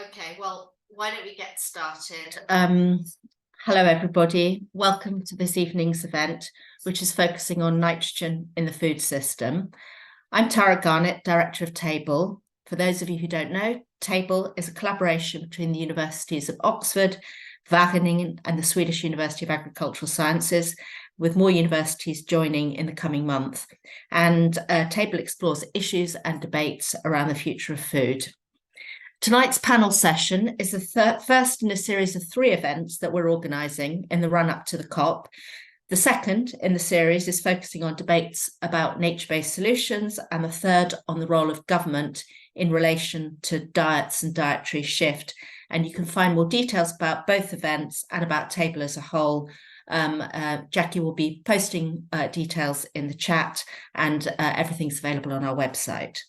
Okay, well, why don't we get started? Hello, everybody. Welcome to this evening's event, which is focusing on nitrogen in the food system. I'm Tara Garnett, Director of Table. For those of you who don't know, Table is a collaboration between the universities of Oxford, Wageningen, and the Swedish University of Agricultural Sciences, with more universities joining in the coming month. And Table explores issues and debates around the future of food. Tonight's panel session is the first in a series of 3 events that we're organising in the run-up to the COP. The second in the series is focusing on debates about nature-based solutions, and the third on the role of government in relation to diets and dietary shift. And you can find more details about both events and about Table as a whole. Jackie will be posting details in the chat, and everything's available on our website.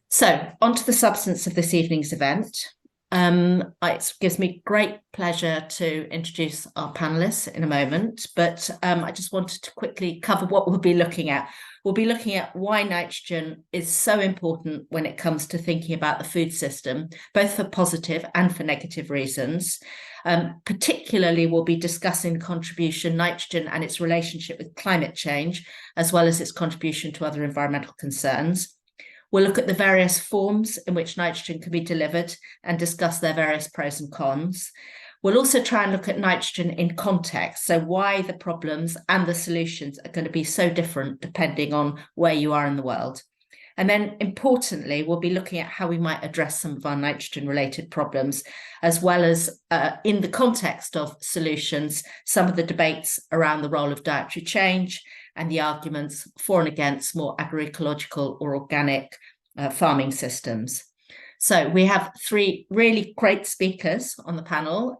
So, on to the substance of this evening's event. It gives me great pleasure to introduce our panellists in a moment, but I just wanted to quickly cover what we'll be looking at. We'll be looking at why nitrogen is so important when it comes to thinking about the food system, both for positive and for negative reasons. Particularly, we'll be discussing contribution nitrogen and its relationship with climate change, as well as its contribution to other environmental concerns. We'll look at the various forms in which nitrogen can be delivered and discuss their various pros and cons. We'll also try and look at nitrogen in context, so why the problems and the solutions are going to be so different depending on where you are in the world. And then importantly, we'll be looking at how we might address some of our nitrogen-related problems, as well as in the context of solutions, some of the debates around the role of dietary change and the arguments for and against more agroecological or organic farming systems. So we have 3 really great speakers on the panel.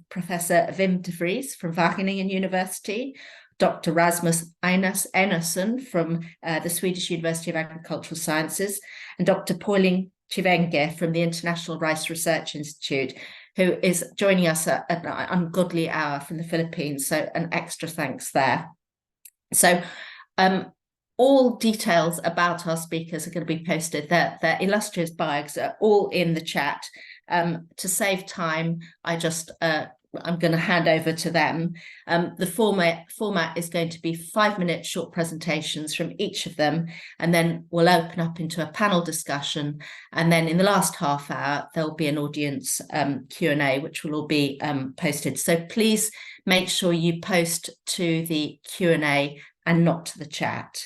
Professor Wim de Vries from Wageningen University, Dr. Rasmus Einarsson from the Swedish University of Agricultural Sciences, and Dr. Poiling Chivenge from the International Rice Research Institute, who is joining us at an ungodly hour from the Philippines. So an extra thanks there. So all details about our speakers are going to be posted. Their illustrious bios are all in the chat. To save time, I'm going to hand over to them. The format is going to be 5-minute short presentations from each of them, and then we'll open up into a panel discussion. And then in the last half hour, there'll be an audience Q&A, which will all be posted. So please make sure you post to the Q&A and not to the chat.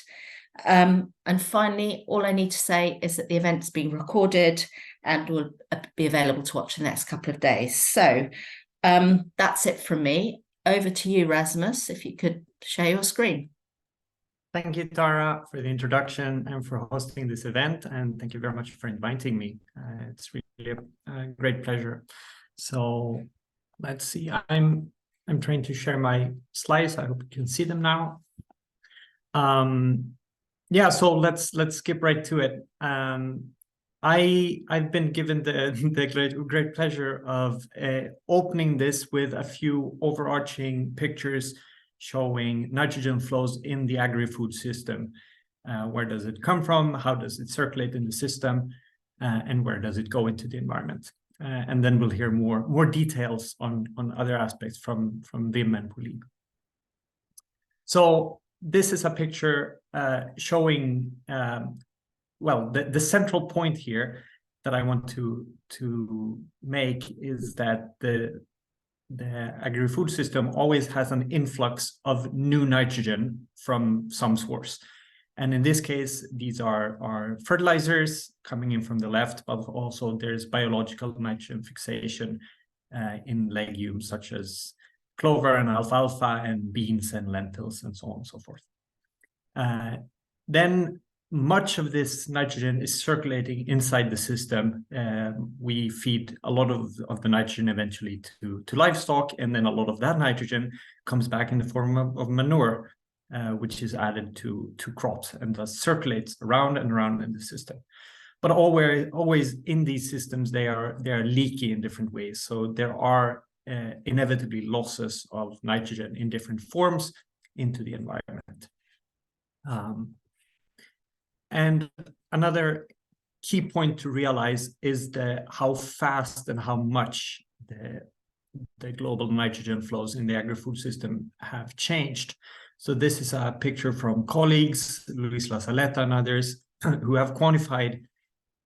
And finally, all I need to say is that the event's being recorded and will be available to watch in the next couple of days. So that's it from me. Over to you, Rasmus, if you could share your screen. Thank you, Tara, for the introduction and for hosting this event. And thank you very much for inviting me. It's really a great pleasure. So let's see. I'm trying to share my slides. I hope you can see them now. Yeah, so let's skip right to it. I've been given the great pleasure of opening this with a few overarching pictures showing nitrogen flows in the agri-food system. Where does it come from? How does it circulate in the system? And where does it go into the environment? And then we'll hear more details on other aspects from Wim and Poiling. So this is a picture showing well, the central point here that I want to make is that the agri-food system always has an influx of new nitrogen from some source. And in this case, these are fertilizers coming in from the left, but also there's biological nitrogen fixation in legumes such as clover and alfalfa and beans and lentils and so on and so forth. Then much of this nitrogen is circulating inside the system. We feed a lot of the nitrogen eventually to livestock, and then a lot of that nitrogen comes back in the form of manure, which is added to crops and thus circulates around and around in the system. But always in these systems, they are leaky in different ways. So there are inevitably losses of nitrogen in different forms into the environment. And another key point to realize is how fast and how much the global nitrogen flows in the agri-food system have changed. So this is a picture from colleagues, Luis Lazaleta and others, who have quantified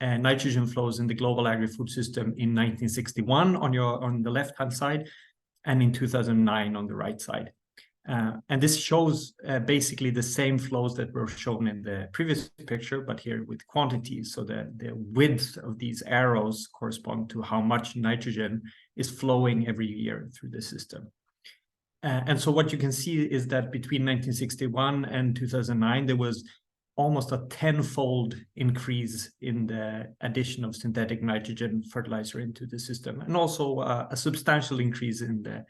nitrogen flows in the global agri-food system in 1961 on the left-hand side, and in 2009 on the right side. And this shows basically the same flows that were shown in the previous picture, but here with quantities. So the width of these arrows correspond to how much nitrogen is flowing every year through the system. And so what you can see is that between 1961 and 2009, there was almost a tenfold increase in the addition of synthetic nitrogen fertilizer into the system, and also a substantial increase in the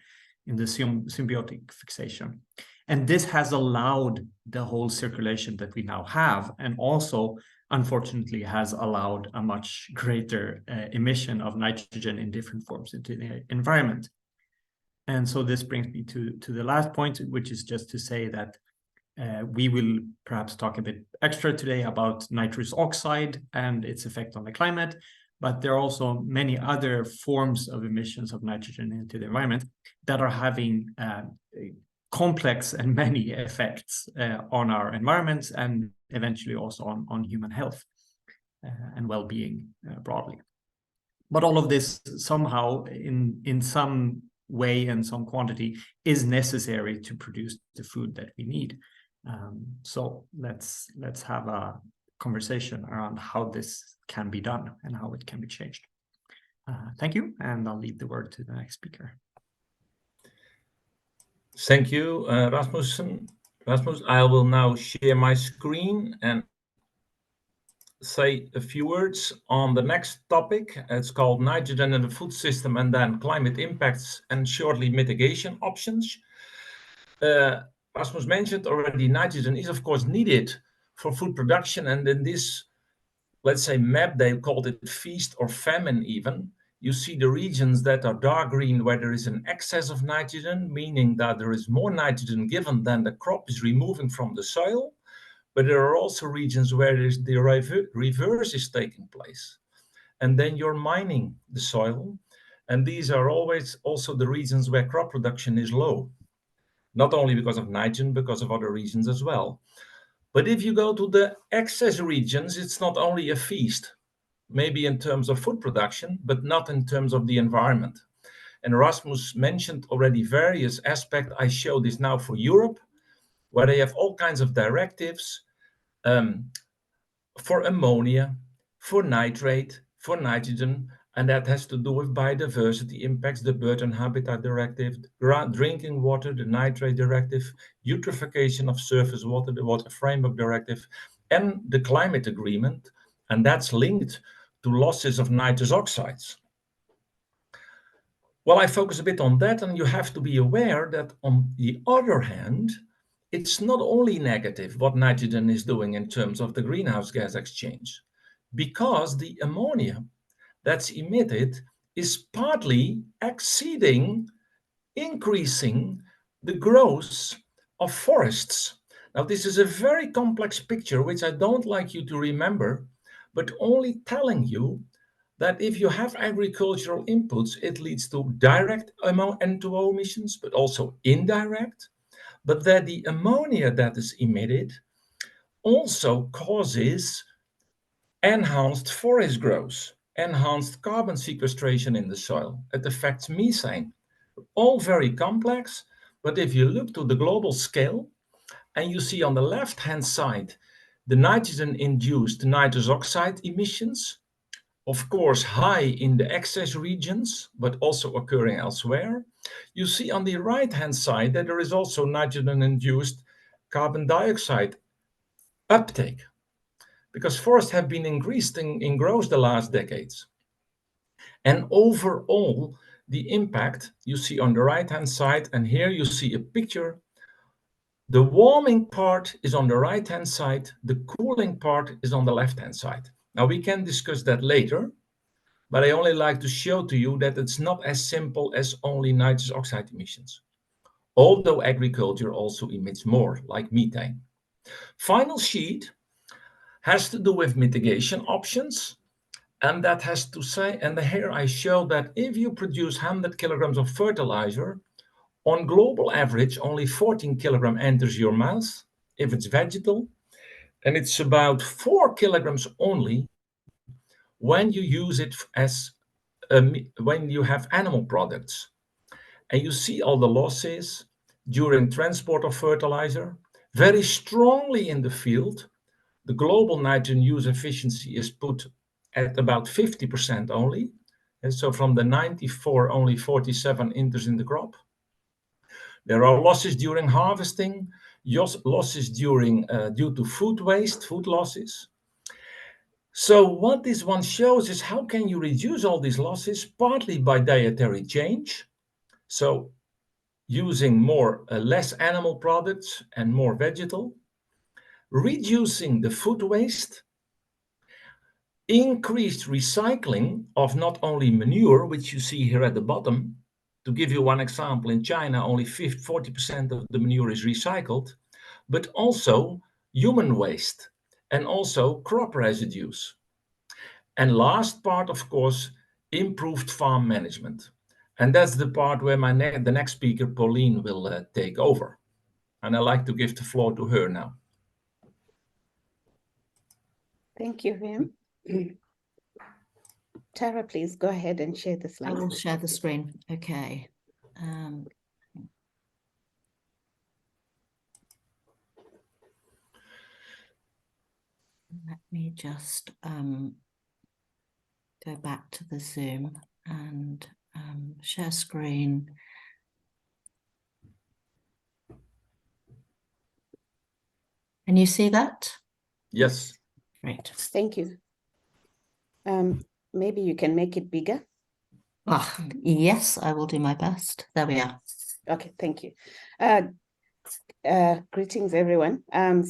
symbiotic fixation. And this has allowed the whole circulation that we now have, and also unfortunately has allowed a much greater emission of nitrogen in different forms into the environment. And so this brings me to the last point, which is just to say that we will perhaps talk a bit extra today about nitrous oxide and its effect on the climate, but there are also many other forms of emissions of nitrogen into the environment that are having complex and many effects on our environments, and eventually also on human health and well-being broadly. But all of this somehow in some way and some quantity is necessary to produce the food that we need. So let's have a conversation around how this can be done and how it can be changed. Thank you, and I'll leave the word to the next speaker. Thank you, Rasmus. I will now share my screen and say a few words on the next topic. It's called nitrogen in the food system, and then climate impacts and shortly mitigation options. Rasmus mentioned already, nitrogen is of course needed for food production, and in this, let's say, map, they called it feast or famine even. You see the regions that are dark green where there is an excess of nitrogen, meaning that there is more nitrogen given than the crop is removing from the soil. But there are also regions where the reverse is taking place. And then you're mining the soil. And these are always also the regions where crop production is low. Not only because of nitrogen, because of other reasons as well. But if you go to the excess regions, it's not only a feast, maybe in terms of food production, but not in terms of the environment. And Rasmus mentioned already various aspects. I show this now for Europe, where they have all kinds of directives for ammonia, for nitrate, for nitrogen, and that has to do with biodiversity impacts, the bird and habitat directive, drinking water, the nitrate directive, eutrophication of surface water, the water framework directive, and the climate agreement, and that's linked to losses of nitrous oxides. Well, I focus a bit on that, and you have to be aware that on the other hand, it's not only negative what nitrogen is doing in terms of the greenhouse gas exchange, because the ammonia that's emitted is partly increasing the growth of forests. Now, this is a very complex picture, which I don't like you to remember, but only telling you that if you have agricultural inputs, it leads to direct N2O emissions, but also indirect. But that the ammonia that is emitted also causes enhanced forest growth, enhanced carbon sequestration in the soil. It affects methane. All very complex, but if you look to the global scale, and you see on the left-hand side, the nitrogen-induced nitrous oxide emissions, of course, high in the excess regions, but also occurring elsewhere. You see on the right-hand side that there is also nitrogen-induced carbon dioxide uptake, because forests have been increasing in growth the last decades. And overall, the impact you see on the right-hand side, and here you see a picture. The warming part is on the right-hand side, the cooling part is on the left-hand side. Now we can discuss that later, but I only like to show to you that it's not as simple as only nitrous oxide emissions, although agriculture also emits more, like methane. Final sheet has to do with mitigation options. And that has to say, and here I show that if you produce 100 kilograms of fertilizer, on global average, only 14 kilogram enters your mouth if it's vegetal, and it's about 4 kilograms only when you use it as when you have animal products. And you see all the losses during transport of fertilizer. Very strongly in the field, the global nitrogen use efficiency is put at about 50% only. And so from the 94, only 47 enters in the crop. There are losses during harvesting, losses during due to food waste, food losses. So what this one shows is how can you reduce all these losses, partly by dietary change. So using less animal products and more vegetal, reducing the food waste, increased recycling of not only manure, which you see here at the bottom. To give you one example, in China, only 40% of the manure is recycled, but also human waste and also crop residues. And last part, of course, improved farm management. And that's the part where the next speaker, Pauline, will take over. And I'd like to give the floor to her now. Thank you, Wim. Tara, please go ahead and share the slide. I will share the screen. Okay. Let me just go back to the Zoom and share screen. Can you see that? Yes. Great. Thank you. Maybe you can make it bigger. Yes, I will do my best. There we are. Okay, thank you. Greetings, everyone. I'm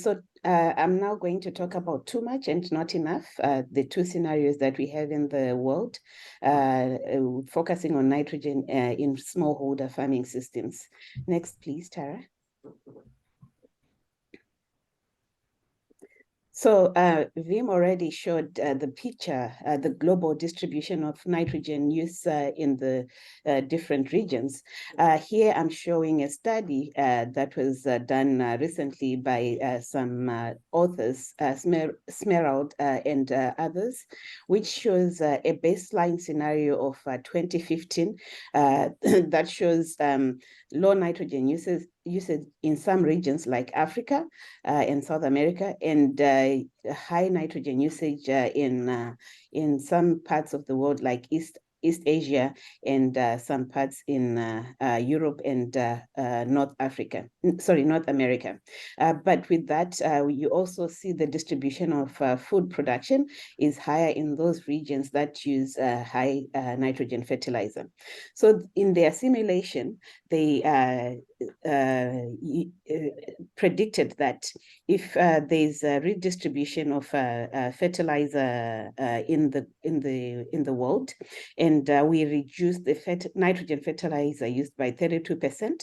now going to talk about too much and not enough, the two scenarios that we have in the world, focusing on nitrogen in smallholder farming systems. Next, please, Tara. So Wim already showed the picture, the global distribution of nitrogen use in the different regions. Here I'm showing a study that was done recently by some authors, Smerald and others, which shows a baseline scenario of 2015 that shows low nitrogen usage in some regions like Africa and South America, and high nitrogen usage in some parts of the world like East Asia and some parts in Europe and North America. But with that, you also see the distribution of food production is higher in those regions that use high nitrogen fertilizer. So in their simulation, they predicted that if there's a redistribution of fertilizer in the world, and we reduce the nitrogen fertilizer used by 32%,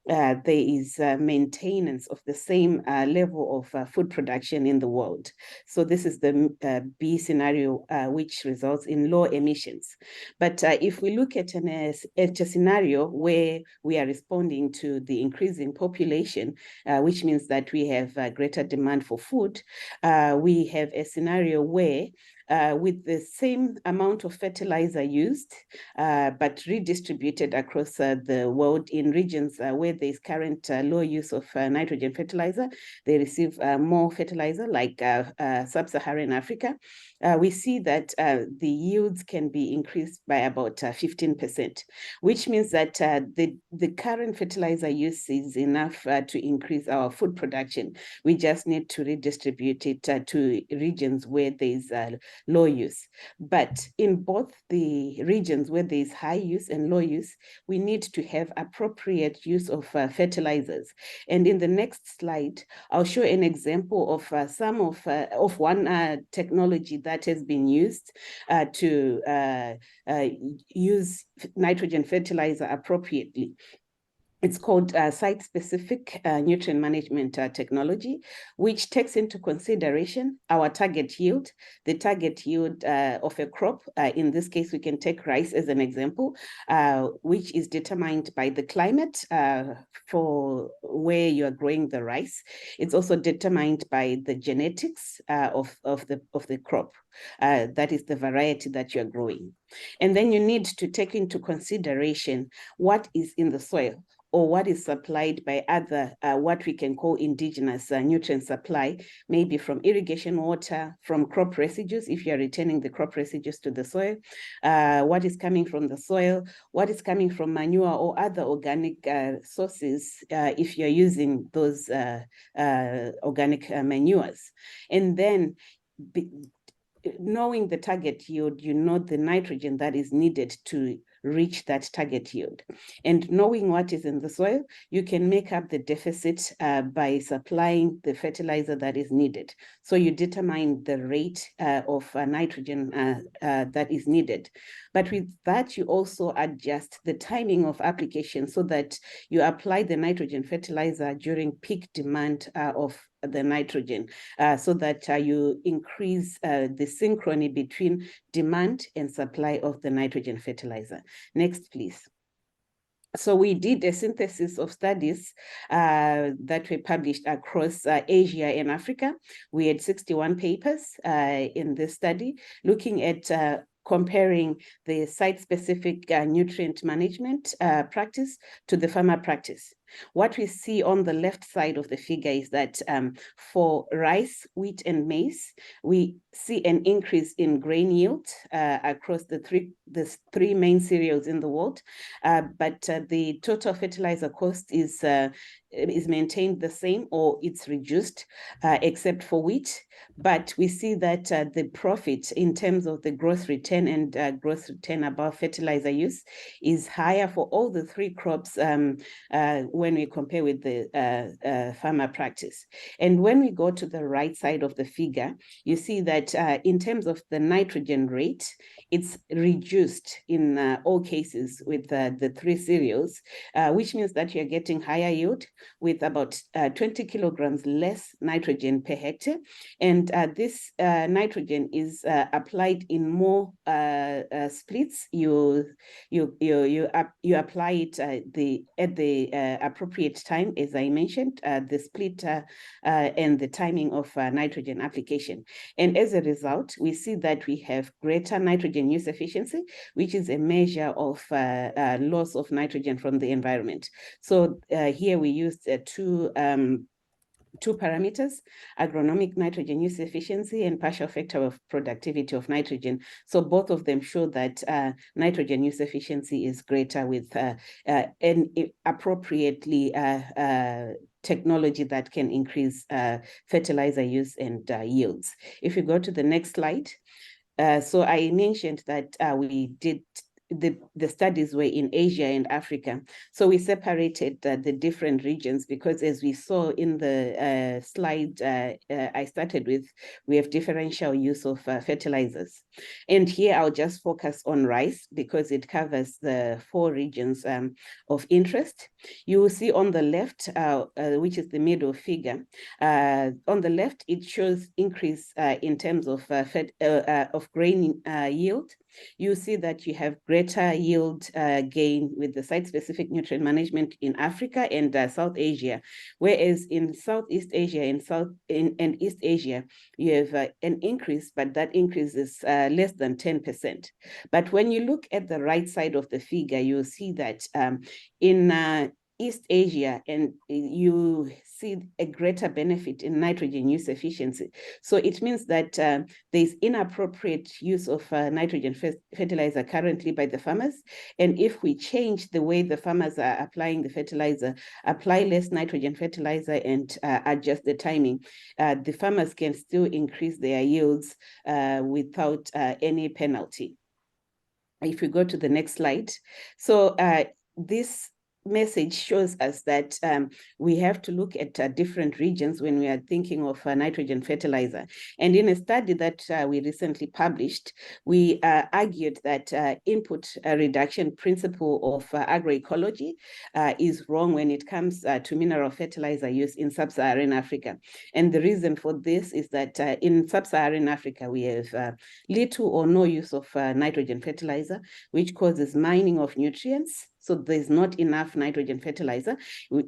there is maintenance of the same level of food production in the world. So this is the B scenario, which results in low emissions. But if we look at a scenario where we are responding to the increase in population, which means that we have greater demand for food, we have a scenario where with the same amount of fertilizer used, but redistributed across the world in regions where there's current low use of nitrogen fertilizer, they receive more fertilizer, like sub-Saharan Africa. We see that the yields can be increased by about 15%, which means that the current fertilizer use is enough to increase our food production. We just need to redistribute it to regions where there's low use. But in both the regions where there's high use and low use, we need to have appropriate use of fertilizers. And in the next slide, I'll show an example of some of one technology that has been used to use nitrogen fertilizer appropriately. It's called site-specific nutrient management technology, which takes into consideration our target yield, the target yield of a crop. In this case, we can take rice as an example, which is determined by the climate for where you are growing the rice. It's also determined by the genetics of the crop. That is the variety that you're growing. And then you need to take into consideration what is in the soil, or what is supplied by other, what we can call indigenous nutrient supply, maybe from irrigation water, from crop residues, if you're returning the crop residues to the soil, what is coming from the soil, what is coming from manure or other organic sources, if you're using those organic manures. And then knowing the target yield, you know the nitrogen that is needed to reach that target yield. And knowing what is in the soil, you can make up the deficit by supplying the fertilizer that is needed. So you determine the rate of nitrogen that is needed. But with that, you also adjust the timing of application so that you apply the nitrogen fertilizer during peak demand of the nitrogen, so that you increase the synchrony between demand and supply of the nitrogen fertilizer. Next, please. So we did a synthesis of studies that were published across Asia and Africa. We had 61 papers in this study looking at comparing the site-specific nutrient management practice to the farmer practice. What we see on the left side of the figure is that for rice, wheat, and maize, we see an increase in grain yield across the three main cereals in the world, but the total fertilizer cost is maintained the same, or it's reduced, except for wheat. But we see that the profit in terms of the gross return and gross return above fertilizer use is higher for all the three crops when we compare with the farmer practice. And when we go to the right side of the figure, you see that in terms of the nitrogen rate, it's reduced in all cases with the three cereals, which means that you're getting higher yield with about 20 kilograms less nitrogen per hectare. And this nitrogen is applied in more splits. You apply it at the appropriate time, as I mentioned, the split and the timing of nitrogen application. And as a result, we see that we have greater nitrogen use efficiency, which is a measure of loss of nitrogen from the environment. So here we used two parameters: agronomic nitrogen use efficiency and partial factor of productivity of nitrogen. So both of them show that nitrogen use efficiency is greater with an appropriately technology that can increase fertilizer use and yields. If you go to the next slide. So I mentioned that we did the studies were in Asia and Africa. So we separated the different regions because, as we saw in the slide I started with, we have differential use of fertilizers. And here I'll just focus on rice because it covers the 4 regions of interest. You will see on the left, which is the middle figure, on the left, it shows increase in terms of grain yield. You see that you have greater yield gain with the site-specific nutrient management in Africa and South Asia, whereas in Southeast Asia and East Asia, you have an increase, but that increase is less than 10%. But when you look at the right side of the figure, you'll see that in East Asia, and you see a greater benefit in nitrogen use efficiency. So it means that there's inappropriate use of nitrogen fertilizer currently by the farmers. And if we change the way the farmers are applying the fertilizer, apply less nitrogen fertilizer and adjust the timing, the farmers can still increase their yields without any penalty. If we go to the next slide. So this message shows us that we have to look at different regions when we are thinking of nitrogen fertilizer. And in a study that we recently published, we argued that input reduction principle of agroecology is wrong when it comes to mineral fertilizer use in sub-Saharan Africa. And the reason for this is that in sub-Saharan Africa, we have little or no use of nitrogen fertilizer, which causes mining of nutrients. So there's not enough nitrogen fertilizer.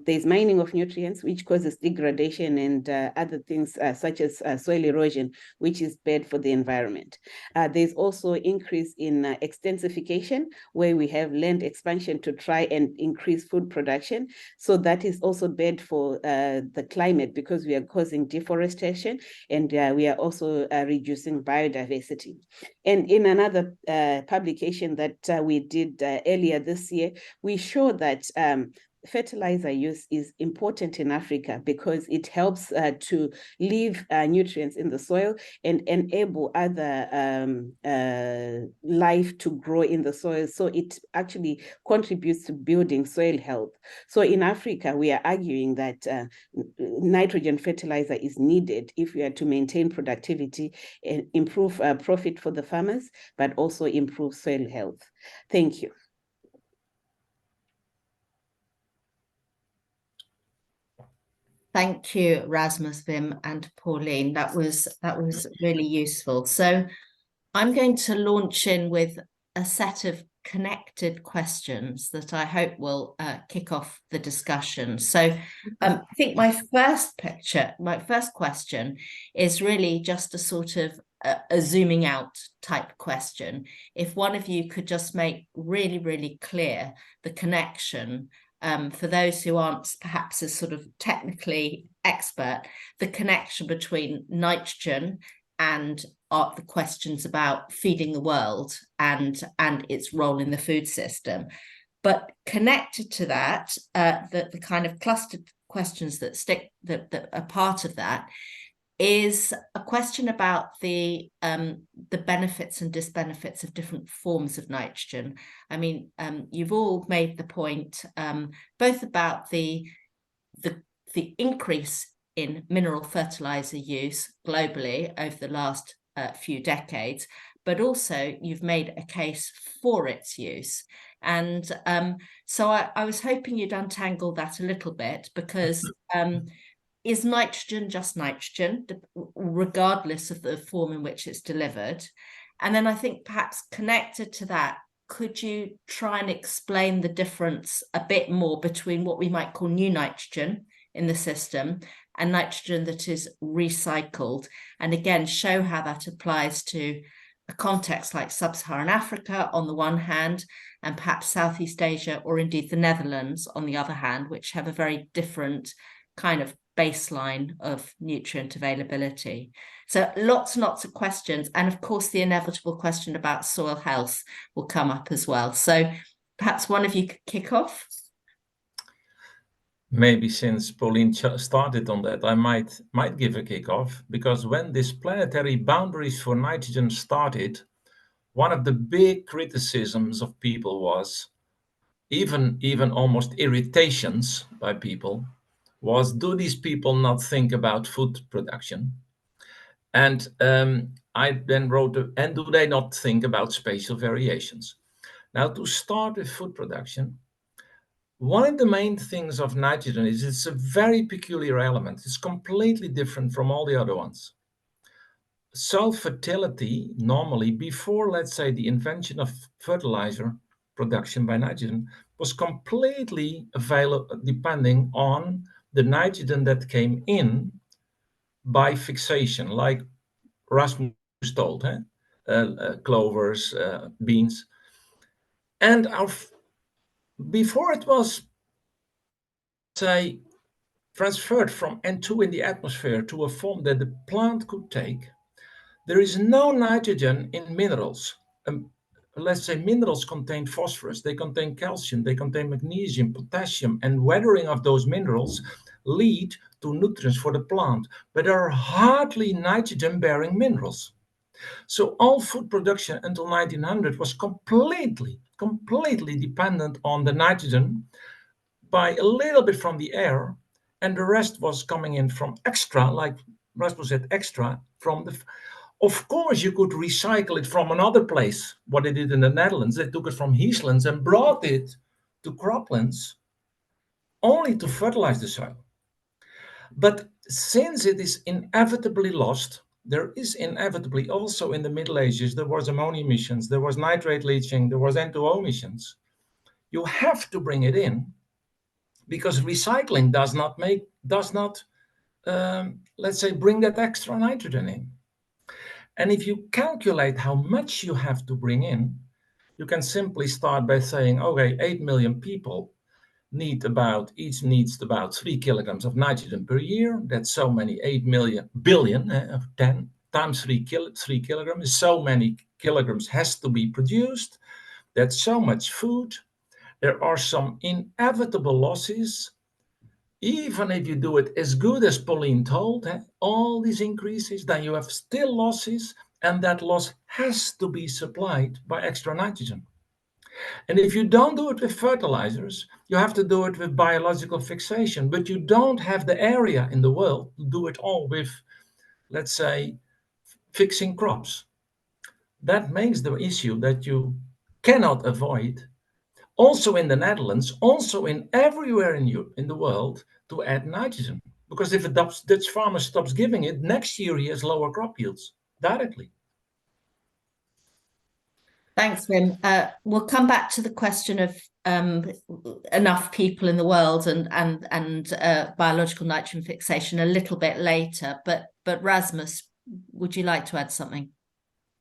There's mining of nutrients, which causes degradation and other things such as soil erosion, which is bad for the environment. There's also increase in extensification, where we have land expansion to try and increase food production. So that is also bad for the climate, because we are causing deforestation, and we are also reducing biodiversity. And in another publication that we did earlier this year, we show that fertilizer use is important in Africa because it helps to leave nutrients in the soil and enable other life to grow in the soil. So it actually contributes to building soil health. So in Africa, we are arguing that nitrogen fertilizer is needed if we are to maintain productivity and improve profit for the farmers, but also improve soil health. Thank you. Thank you, Rasmus, Wim, and Pauline. That was really useful. So I'm going to launch in with a set of connected questions that I hope will kick off the discussion. So I think my first question is really just a sort of a zooming out type question. If one of you could just make really, really clear the connection for those who aren't perhaps as sort of technically expert, the connection between nitrogen and the questions about feeding the world and its role in the food system. But connected to that, the kind of clustered questions that are part of that is a question about the benefits and disbenefits of different forms of nitrogen. I mean, you've all made the point both about the increase in mineral fertilizer use globally over the last few decades, but also you've made a case for its use. And so I was hoping you'd untangle that a little bit, because is nitrogen just nitrogen, regardless of the form in which it's delivered? And then I think perhaps connected to that, could you try and explain the difference a bit more between what we might call new nitrogen in the system and nitrogen that is recycled? And again, show how that applies to a context like sub-Saharan Africa on the one hand, and perhaps Southeast Asia or indeed the Netherlands on the other hand, which have a very different kind of baseline of nutrient availability. So lots and lots of questions. And of course, the inevitable question about soil health will come up as well. So perhaps one of you could kick off. Maybe since Pauline started on that, I might give a kick-off, because when this planetary boundaries for nitrogen started, one of the big criticisms of people was, even almost irritations by people, was, do these people not think about food production? And I then wrote, and do they not think about spatial variations? Now, to start with food production, one of the main things of nitrogen is it's a very peculiar element. It's completely different from all the other ones. Soil fertility, normally before, let's say, the invention of fertilizer production by nitrogen, was completely available depending on the nitrogen that came in by fixation, like Rasmus told, clovers, beans. And before it was, say, transferred from N2 in the atmosphere to a form that the plant could take, there is no nitrogen in minerals. Let's say minerals contain phosphorus, they contain calcium, they contain magnesium, potassium, and weathering of those minerals lead to nutrients for the plant, but there are hardly nitrogen-bearing minerals. So all food production until 1900 was completely dependent on the nitrogen by a little bit from the air, and the rest was coming in from extra, like Rasmus said, extra from the. Of course, you could recycle it from another place. What they did in the Netherlands, they took it from heathlands and brought it to croplands, only to fertilize the soil. But since it is inevitably lost, there is inevitably also in the Middle Ages, there was ammonia emissions, there was nitrate leaching, there was N2O emissions. You have to bring it in because recycling does not, let's say, bring that extra nitrogen in. And if you calculate how much you have to bring in, you can simply start by saying, okay, 8 million people each needs about 3 kilograms of nitrogen per year. That's so many 8 billion of 10 times 3 kilograms. So many kilograms has to be produced. That's so much food. There are some inevitable losses. Even if you do it as good as Pauline told, all these increases, then you have still losses, and that loss has to be supplied by extra nitrogen. And if you don't do it with fertilizers, you have to do it with biological fixation, but you don't have the area in the world to do it all with, let's say, fixing crops. That makes the issue that you cannot avoid, also in the Netherlands, also in everywhere in the world, to add nitrogen. Because if a Dutch farmer stops giving it, next year he has lower crop yields directly. Thanks, Wim. We'll come back to the question of enough people in the world and biological nitrogen fixation a little bit later. But Rasmus, would you like to add something?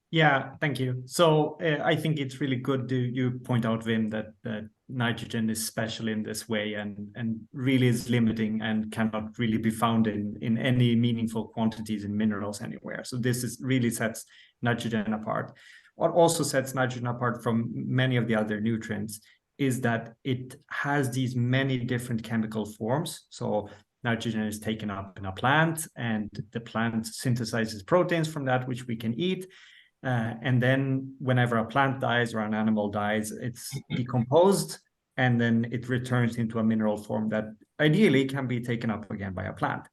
Yeah, thank you. So I think it's really good you point out, Wim, that nitrogen is special in this way and really is limiting and cannot really be found in any meaningful quantities in minerals anywhere. So this really sets nitrogen apart. What also sets nitrogen apart from many of the other nutrients is that it has these many different chemical forms. So nitrogen is taken up in a plant, and the plant synthesizes proteins from that, which we can eat. And then whenever a plant dies or an animal dies, it's decomposed, and then it returns into a mineral form that ideally can be taken up again by a plant.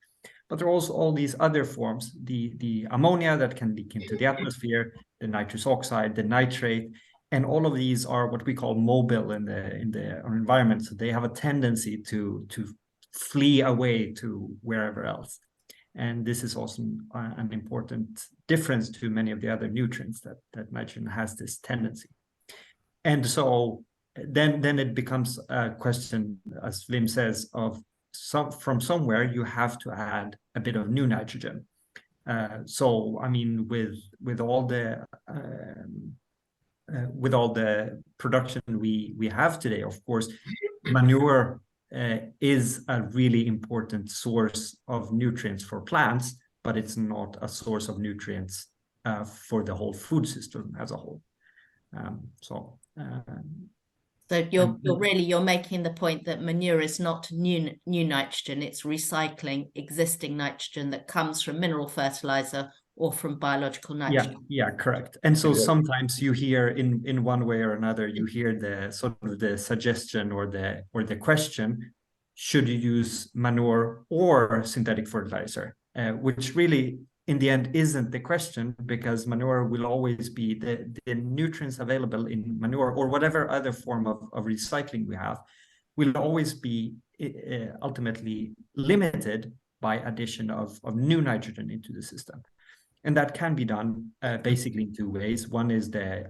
But there are also all these other forms, the ammonia that can leak into the atmosphere, the nitrous oxide, the nitrate, and all of these are what we call mobile in the environment. So they have a tendency to flee away to wherever else. And this is also an important difference to many of the other nutrients that nitrogen has this tendency. And so then it becomes a question, as Wim says, of from somewhere you have to add a bit of new nitrogen. So I mean, with all the production we have today, of course, manure is a really important source of nutrients for plants, but it's not a source of nutrients for the whole food system as a whole. So you're making the point that manure is not new nitrogen; it's recycling existing nitrogen that comes from mineral fertilizer or from biological nitrogen. Yeah, correct. And so sometimes you hear in one way or another, you hear the sort of the suggestion or the question, should you use manure or synthetic fertilizer? Which really in the end isn't the question, because manure will always be the nutrients available in manure or whatever other form of recycling we have will always be ultimately limited by addition of new nitrogen into the system. And that can be done basically in two ways. One is the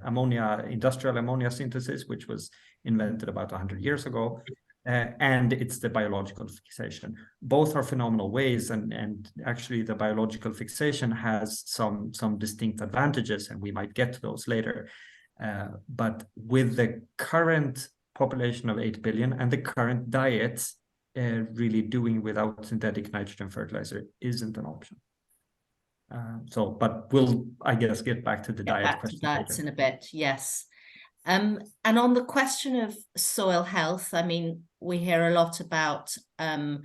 industrial ammonia synthesis, which was invented about 100 years ago. And it's the biological fixation. Both are phenomenal ways, and actually the biological fixation has some distinct advantages, and we might get to those later. But with the current population of 8 billion and the current diets, really doing without synthetic nitrogen fertilizer isn't an option. But we'll, I guess, get back to the diet question diets later. in a bit, yes. And on the question of soil health, I mean, we hear a lot about mineral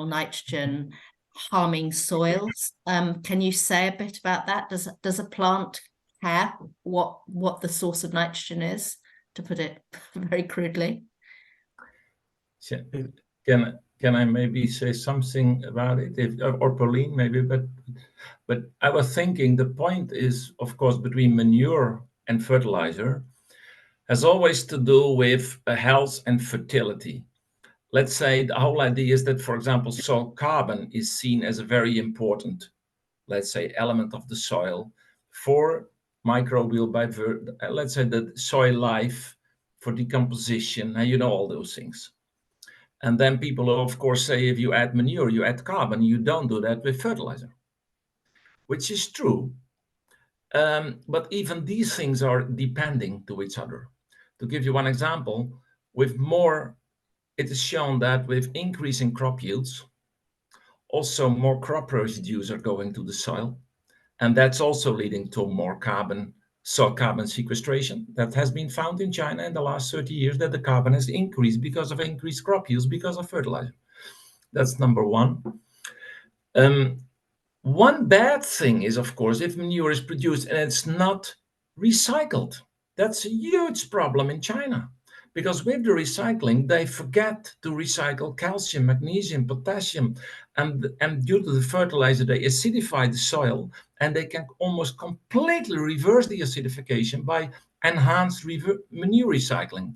nitrogen harming soils. Can you say a bit about that? Does a plant care what the source of nitrogen is, to put it very crudely? Can I maybe say something about it, or Pauline maybe? But I was thinking the point is, of course, between manure and fertilizer, has always to do with health and fertility. Let's say the whole idea is that, for example, soil carbon is seen as a very important, let's say, element of the soil for microbial, let's say, the soil life, for decomposition, and you know, all those things. And then people, of course, say if you add manure, you add carbon. You don't do that with fertilizer, which is true. But even these things are depending to each other. To give you one example, with more, it is shown that with increasing crop yields, also more crop residues are going to the soil. And that's also leading to more carbon, soil carbon sequestration. That has been found in China in the last 30 years, that the carbon has increased because of increased crop yields, because of fertilizer. That's number one. One bad thing is, of course, if manure is produced and it's not recycled. That's a huge problem in China, because with the recycling, they forget to recycle calcium, magnesium, potassium, and due to the fertilizer, they acidify the soil, and they can almost completely reverse the acidification by enhanced manure recycling,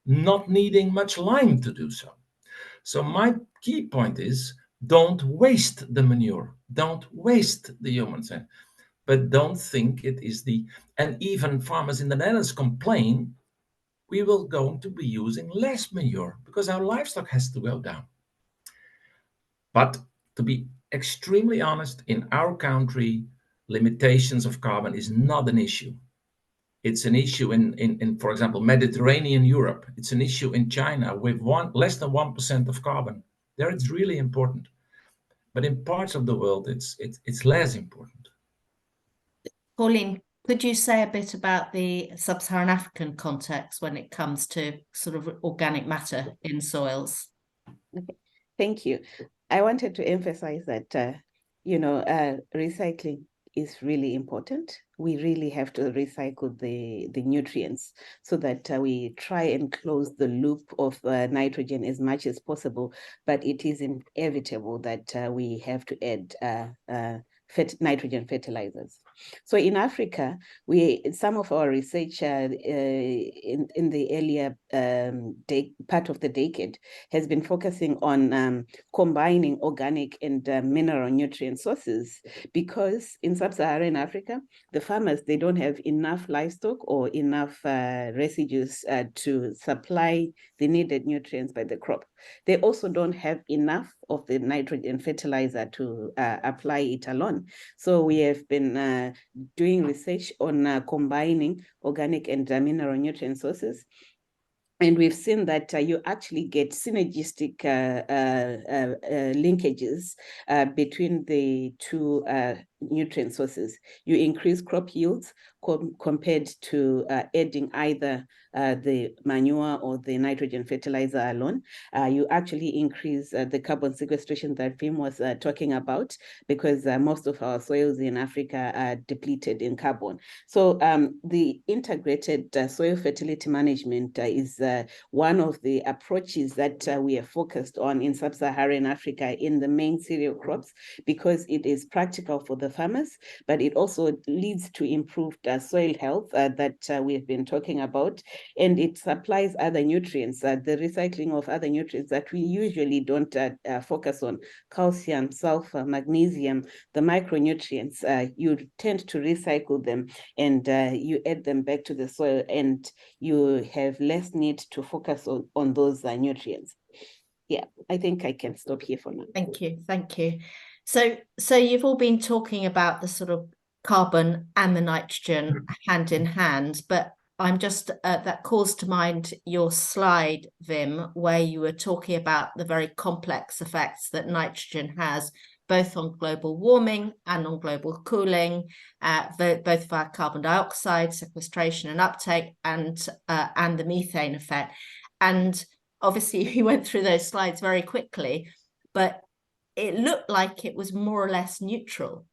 not needing much lime to do so. So my key point is, don't waste the manure, don't waste the human cell, but don't think it is and even farmers in the Netherlands complain, we will going to be using less manure because our livestock has to go down. But to be extremely honest, in our country, limitations of carbon is not an issue. It's an issue in, for example, Mediterranean Europe. It's an issue in China with less than 1% of carbon. There it's really important. But in parts of the world, it's less important. Pauline, could you say a bit about the sub-Saharan African context when it comes to sort of organic matter in soils? Okay. Thank you. I wanted to emphasize that, recycling is really important. We really have to recycle the nutrients so that we try and close the loop of nitrogen as much as possible. But it is inevitable that we have to add nitrogen fertilizers. So in Africa, some of our research in the earlier part of the decade has been focusing on combining organic and mineral nutrient sources, because in sub-Saharan Africa, the farmers, they don't have enough livestock or enough residues to supply the needed nutrients by the crop. They also don't have enough of the nitrogen fertilizer to apply it alone. So we have been doing research on combining organic and mineral nutrient sources. And we've seen that you actually get synergistic linkages between the two nutrient sources. You increase crop yields compared to adding either the manure or the nitrogen fertilizer alone. You actually increase the carbon sequestration that Wim was talking about, because most of our soils in Africa are depleted in carbon. So the integrated soil fertility management is one of the approaches that we are focused on in sub-Saharan Africa in the main cereal crops, because it is practical for the farmers, but it also leads to improved soil health that we've been talking about, and it supplies other nutrients, the recycling of other nutrients that we usually don't focus on: calcium, sulfur, magnesium, the micronutrients. You tend to recycle them, and you add them back to the soil, and you have less need to focus on those nutrients. Yeah, I think I can stop here for now. Thank you. Thank you. So you've all been talking about the sort of carbon and the nitrogen hand in hand, but I'm just, that calls to mind your slide, Wim, where you were talking about the very complex effects that nitrogen has, both on global warming and on global cooling, both via carbon dioxide sequestration and uptake, and the methane effect. And obviously you went through those slides very quickly, but it looked like it was more or less neutral,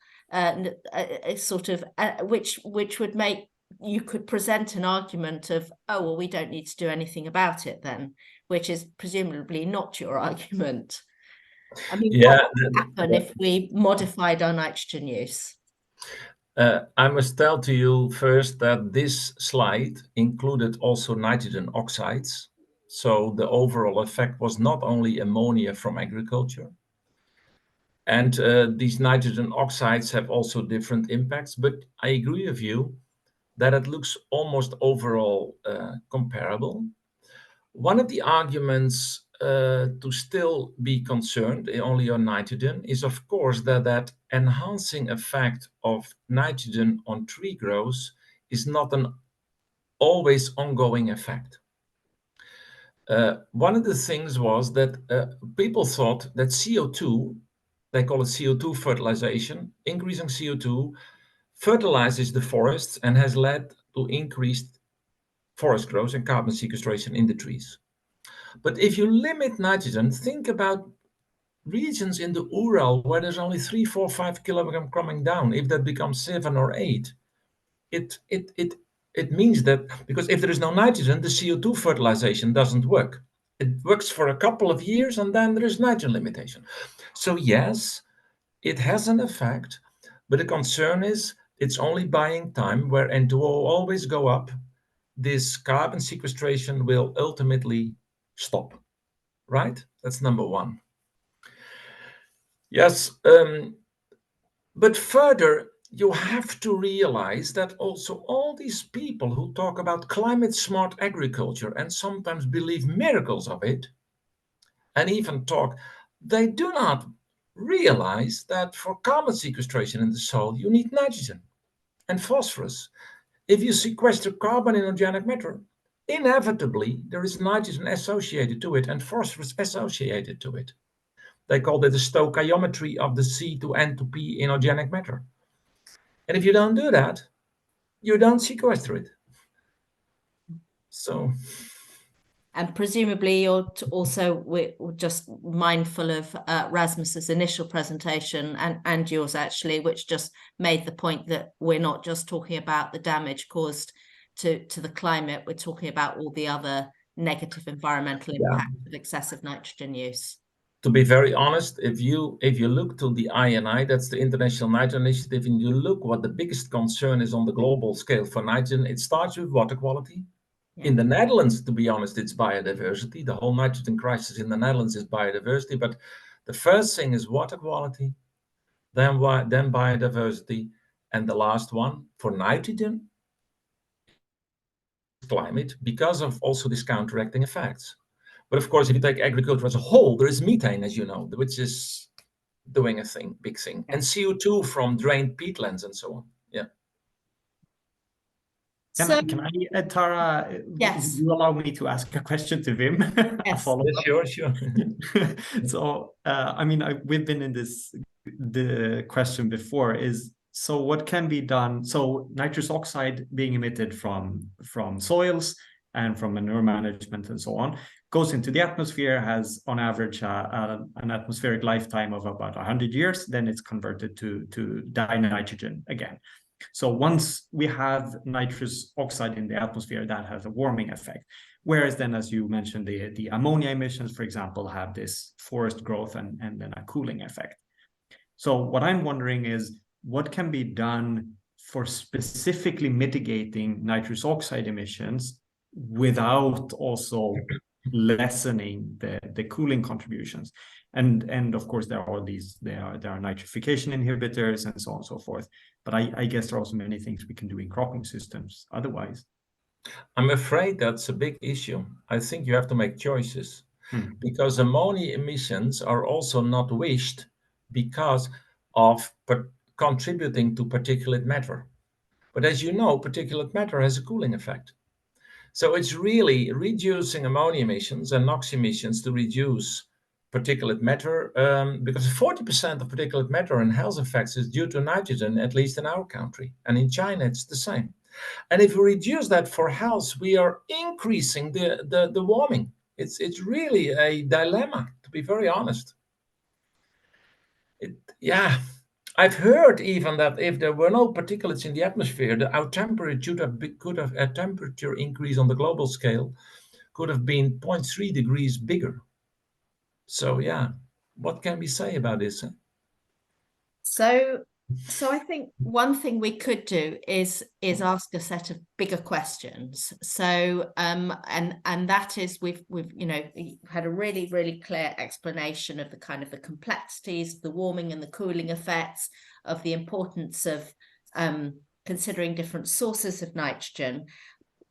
sort of, which would make you could present an argument of, oh, well, we don't need to do anything about it then, which is presumably not your argument. I mean, Yeah, what would happen if we modified our nitrogen use? I must tell to you first that this slide included also nitrogen oxides. So the overall effect was not only ammonia from agriculture. And these nitrogen oxides have also different impacts, but I agree with you that it looks almost overall comparable. One of the arguments to still be concerned only on nitrogen is, of course, that enhancing effect of nitrogen on tree growth is not an always ongoing effect. One of the things was that people thought that CO2, they call it CO2 fertilization, increasing CO2 fertilizes the forests and has led to increased forest growth and carbon sequestration in the trees. But if you limit nitrogen, think about regions in the Ural where there's only 3, 4, 5 kilograms coming down. If that becomes 7 or 8, it means that, because if there is no nitrogen, the CO2 fertilization doesn't work. It works for a couple of years and then there is nitrogen limitation. So yes, it has an effect, but the concern is it's only buying time, where N2O always go up. This carbon sequestration will ultimately stop, right? That's number one. Yes, but further, you have to realize that also all these people who talk about climate smart agriculture and sometimes believe miracles of it, and even talk, they do not realize that for carbon sequestration in the soil, you need nitrogen and phosphorus. If you sequester carbon in organic matter, inevitably there is nitrogen associated to it and phosphorus associated to it. They call it the stoichiometry of the C to N to P in organic matter. And if you don't do that, you don't sequester it. So. And presumably you're we're just mindful of Rasmus's initial presentation and yours actually, which just made the point that we're not just talking about the damage caused to the climate, we're talking about all the other negative environmental impacts of excessive nitrogen use. To be very honest, if you look to the INI, that's the International Nitrogen Initiative, and you look what the biggest concern is on the global scale for nitrogen, it starts with water quality. Yeah. In the Netherlands, to be honest, it's biodiversity. The whole nitrogen crisis in the Netherlands is biodiversity, but the first thing is water quality, then biodiversity, and the last one for nitrogen, climate, because of also these counteracting effects. But of course, if you take agriculture as a whole, there is methane, as you know, which is doing a thing, big thing, and CO2 from drained peatlands and so on. Yeah. Can I, Tara, yes, you allow me to ask a question to Wim? Yes, sure. So, I mean, we've been in the question before is, so what can be done? So nitrous oxide being emitted from soils and from manure management and so on goes into the atmosphere, has on average an atmospheric lifetime of about 100 years, then it's converted to dinitrogen again. So once we have nitrous oxide in the atmosphere, that has a warming effect. Whereas then, as you mentioned, the ammonia emissions, for example, have this forest growth and then a cooling effect. So what I'm wondering is, what can be done for specifically mitigating nitrous oxide emissions without also lessening the cooling contributions? And of course, there are nitrification inhibitors and so on and so forth. But I guess there are also many things we can do in cropping systems otherwise. I'm afraid that's a big issue. I think you have to make choices because ammonia emissions are also not wished because of contributing to particulate matter. But as you know, particulate matter has a cooling effect. So it's really reducing ammonia emissions and NOx emissions to reduce particulate matter, because 40% of particulate matter and health effects is due to nitrogen, at least in our country. And in China, it's the same. And if we reduce that for health, we are increasing the warming. It's really a dilemma, to be very honest. I've heard even that if there were no particulates in the atmosphere, our temperature could have a temperature increase on the global scale could have been 0.3 degrees bigger. So yeah, what can we say about this? So I think one thing we could do is ask a set of bigger questions. So and that is we've had a really clear explanation of the kind of the complexities, the warming and the cooling effects, of the importance of considering different sources of nitrogen.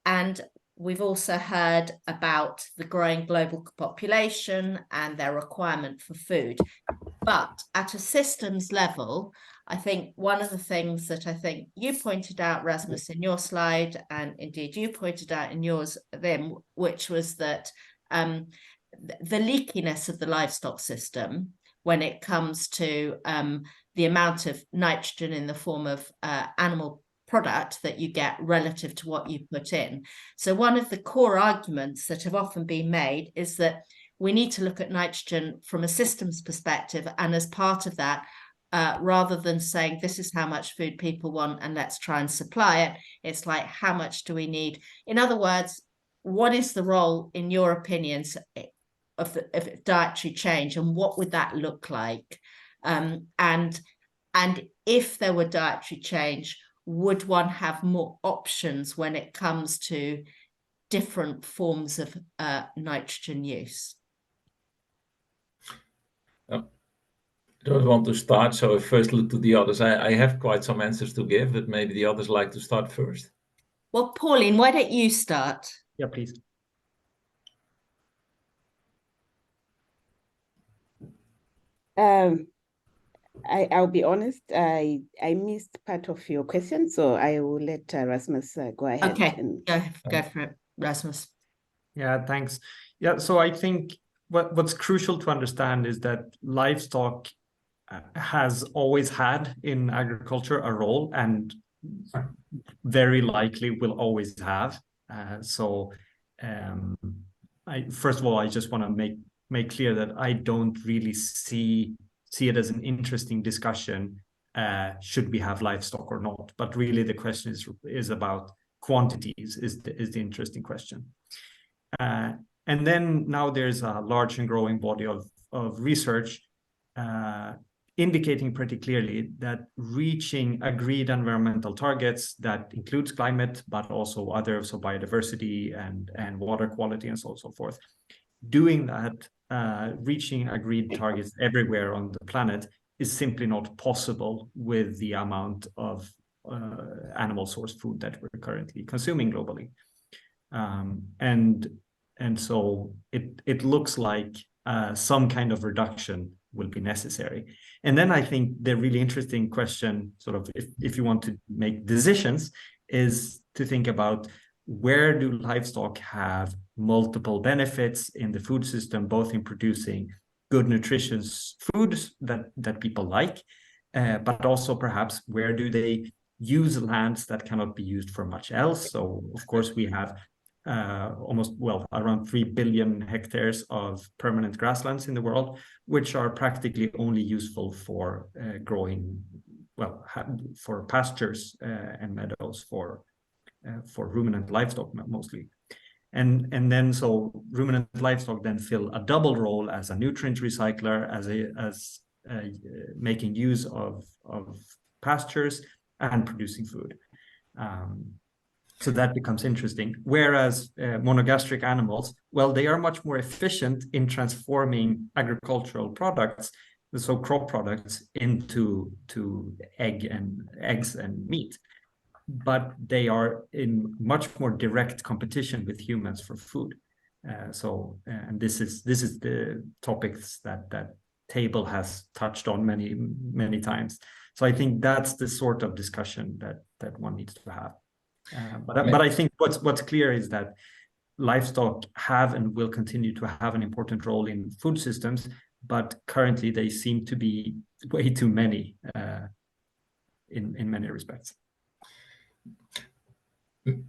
And we've also heard about the growing global population and their requirement for food. But at a systems level, I think one of the things that I think you pointed out, Rasmus, in your slide, and indeed you pointed out in yours, Wim, which was that the leakiness of the livestock system when it comes to the amount of nitrogen in the form of animal product that you get relative to what you put in. So one of the core arguments that have often been made is that we need to look at nitrogen from a systems perspective, and as part of that, rather than saying this is how much food people want and let's try and supply it, it's like, how much do we need? In other words, what is the role, in your opinions, of dietary change, and what would that look like? And if there were dietary change, would one have more options when it comes to different forms of nitrogen use? I don't want to start, so I first look to the others. I have quite some answers to give, but maybe the others like to start first. Well, Pauline, why don't you start? Yeah, please. I'll be honest, I missed part of your question, so I will let Rasmus go ahead. Okay, and go for it, Rasmus. Yeah, thanks. Yeah, so I think what's crucial to understand is that livestock has always had in agriculture a role, and very likely will always have. First of all, I just want to make clear that I don't really see it as an interesting discussion. Should we have livestock or not? But really, the question is about quantities. Is the interesting question. And then now there's a large and growing body of research indicating pretty clearly that reaching agreed environmental targets, that includes climate, but also others, so biodiversity and water quality and so on and so forth. Doing that, reaching agreed targets everywhere on the planet is simply not possible with the amount of animal source food that we're currently consuming globally. And so it looks like some kind of reduction will be necessary. And then I think the really interesting question, sort of, if you want to make decisions, is to think about where do livestock have multiple benefits in the food system, both in producing good nutritious foods that people like, but also perhaps where do they use lands that cannot be used for much else. So of course we have around 3 billion hectares of permanent grasslands in the world, which are practically only useful for growing, for pastures and meadows for ruminant livestock mostly. And then so ruminant livestock then fill a double role as a nutrient recycler, as making use of pastures and producing food. So that becomes interesting. Whereas monogastric animals, well, they are much more efficient in transforming agricultural products, so crop products, into eggs and meat. But they are in much more direct competition with humans for food. And this is the topics that table has touched on many times. So I think that's the sort of discussion that one needs to have. But I think what's clear is that livestock have and will continue to have an important role in food systems, but currently they seem to be way too many in many respects.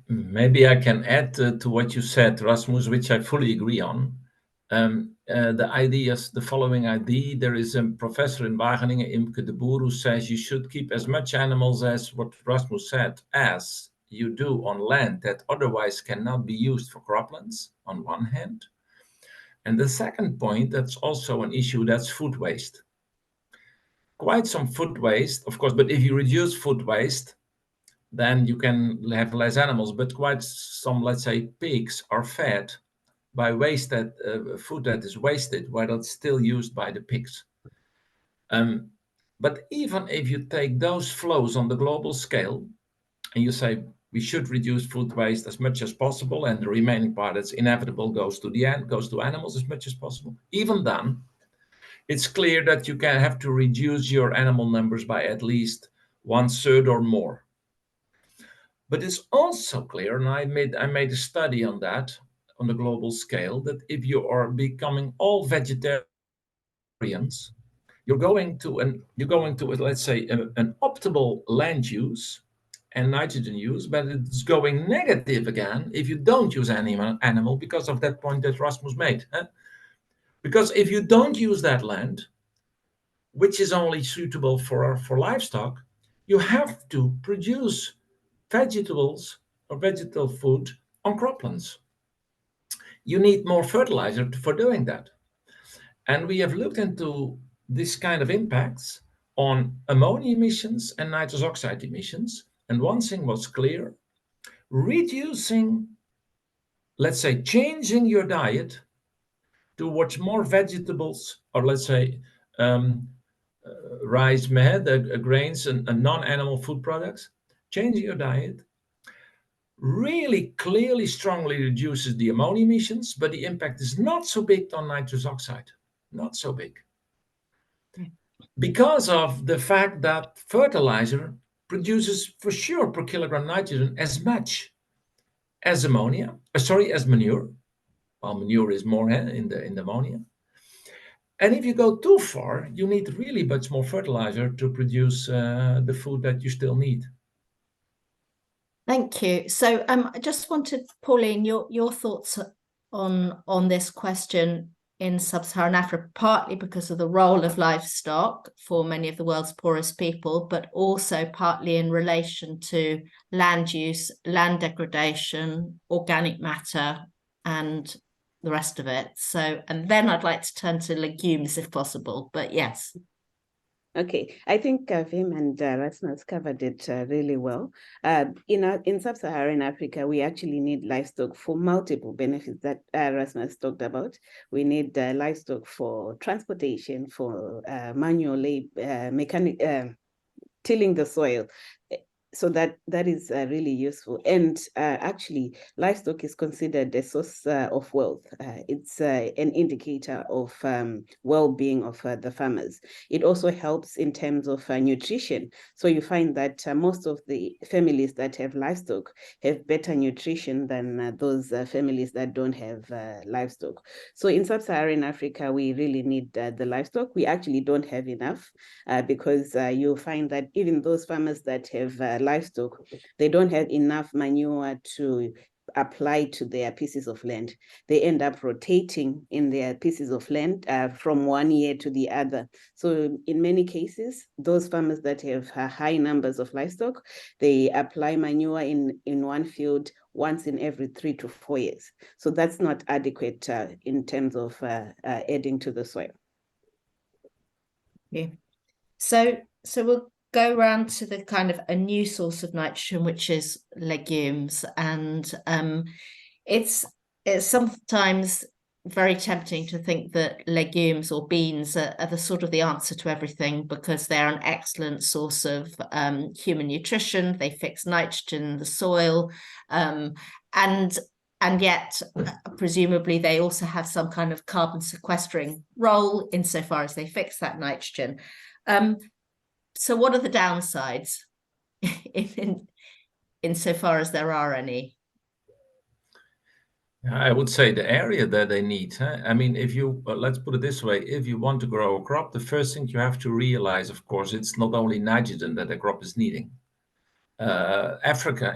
Maybe I can add to what you said, Rasmus, which I fully agree on. the ideas, the following idea. There is a professor in Wageningen, Imke de Boer, who says you should keep as much animals as what Rasmus said, as you do on land that otherwise cannot be used for croplands, on one hand. And the second point, that's also an issue, that's food waste. Quite some food waste, of course, but if you reduce food waste, then you can have less animals, but quite some, let's say, pigs are fed by waste that food that is wasted, while it's still used by the pigs. But even if you take those flows on the global scale, and you say we should reduce food waste as much as possible, and the remaining part that's inevitable goes to animals as much as possible, even then, it's clear that you can have to reduce your animal numbers by at least 1/3 or more. But it's also clear, and I made a study on that on the global scale, that if you are becoming all vegetarians, you're going to let's say an optimal land use and nitrogen use, but it's going negative again if you don't use any animal, because of that point that Rasmus made. Because if you don't use that land, which is only suitable for livestock, you have to produce vegetables or vegetable food on croplands. You need more fertilizer for doing that. And we have looked into this kind of impacts on ammonia emissions and nitrous oxide emissions. And one thing was clear: reducing, let's say, changing your diet towards more vegetables, or let's say rice, grains, and non-animal food products, changing your diet really clearly, strongly reduces the ammonia emissions, but the impact is not so big on nitrous oxide, not so big. Because of the fact that fertilizer produces for sure per kilogram nitrogen as much as as manure. Well, manure is more in the ammonia. And if you go too far, you need really much more fertilizer to produce the food that you still need. Thank you. So I just wanted, Pauline, your thoughts on this question in sub-Saharan Africa, partly because of the role of livestock for many of the world's poorest people, but also partly in relation to land use, land degradation, organic matter, and the rest of it. So, and then I'd like to turn to legumes if possible, but yes. Okay, I think Wim and Rasmus covered it really well. In sub-Saharan Africa, we actually need livestock for multiple benefits that Rasmus talked about. We need livestock for transportation, for manual labor, tilling the soil. So that is really useful. And actually, livestock is considered a source of wealth. It's an indicator of well-being of the farmers. It also helps in terms of nutrition. So you find that most of the families that have livestock have better nutrition than those families that don't have livestock. So in sub-Saharan Africa, we really need the livestock. We actually don't have enough because you'll find that even those farmers that have livestock, they don't have enough manure to apply to their pieces of land. They end up rotating in their pieces of land from one year to the other. So in many cases, those farmers that have high numbers of livestock, they apply manure in one field once in every 3 to 4 years. So that's not adequate in terms of adding to the soil. Yeah. So we'll go around to the kind of a new source of nitrogen, which is legumes, and it's sometimes very tempting to think that legumes or beans are the sort of the answer to everything, because they're an excellent source of human nutrition. They fix nitrogen in the soil, and yet presumably they also have some kind of carbon sequestering role insofar as they fix that nitrogen. So what are the downsides insofar as there are any? I would say the area that they need. I mean, if you, let's put it this way, if you want to grow a crop, the first thing you have to realize, of course, it's not only nitrogen that the crop is needing. Africa,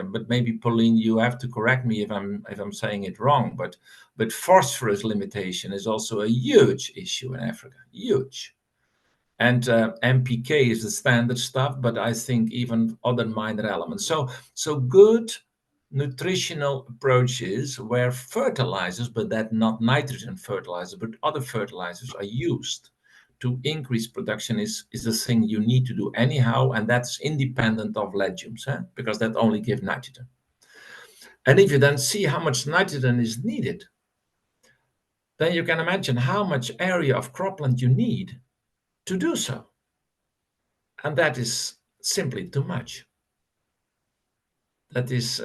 but maybe Pauline, you have to correct me if I'm saying it wrong, but phosphorus limitation is also a huge issue in Africa, huge. And NPK is the standard stuff, but I think even other minor elements. So good nutritional approaches where fertilizers, but that not nitrogen fertilizer, but other fertilizers are used to increase production is the thing you need to do anyhow, and that's independent of legumes, because that only gives nitrogen. And if you then see how much nitrogen is needed, then you can imagine how much area of cropland you need to do so. And that is simply too much. That is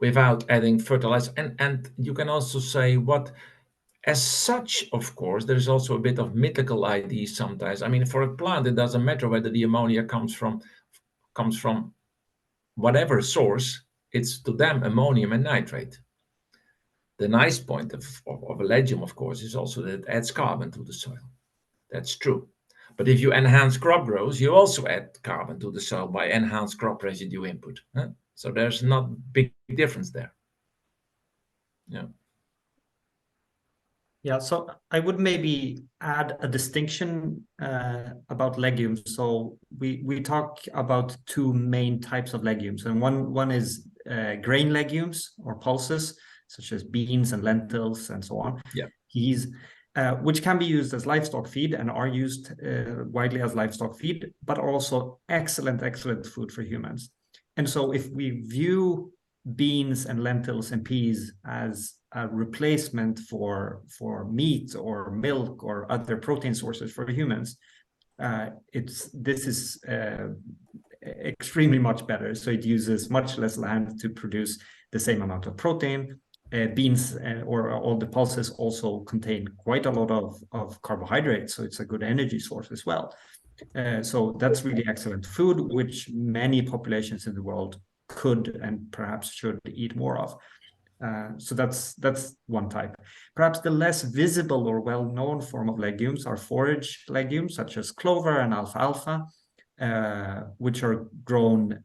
without adding fertilizer. And you can also say what, as such, of course, there's also a bit of mythical ideas sometimes. I mean, for a plant, it doesn't matter whether the ammonia comes from whatever source, it's to them ammonium and nitrate. The nice point of a legume, of course, is also that it adds carbon to the soil. That's true. But if you enhance crop growth, you also add carbon to the soil by enhanced crop residue input. So there's not big difference there. Yeah. Yeah, so I would maybe add a distinction about legumes. So we talk about two main types of legumes, and one is grain legumes or pulses, such as beans and lentils and so on. Yeah. Which can be used as livestock feed and are used widely as livestock feed, but also excellent food for humans. And so if we view beans and lentils and peas as a replacement for meat or milk or other protein sources for humans, this is extremely much better. So it uses much less land to produce the same amount of protein. Beans or all the pulses also contain quite a lot of carbohydrates, so it's a good energy source as well. So that's really excellent food, which many populations in the world could and perhaps should eat more of. So that's one type. Perhaps the less visible or well-known form of legumes are forage legumes, such as clover and alfalfa, which are grown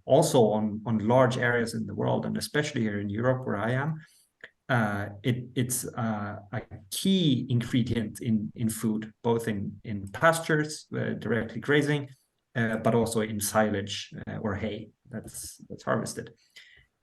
also on large areas in the world, and especially here in Europe, where I am. It's a key ingredient in food, both in pastures, directly grazing, but also in silage or hay that's harvested.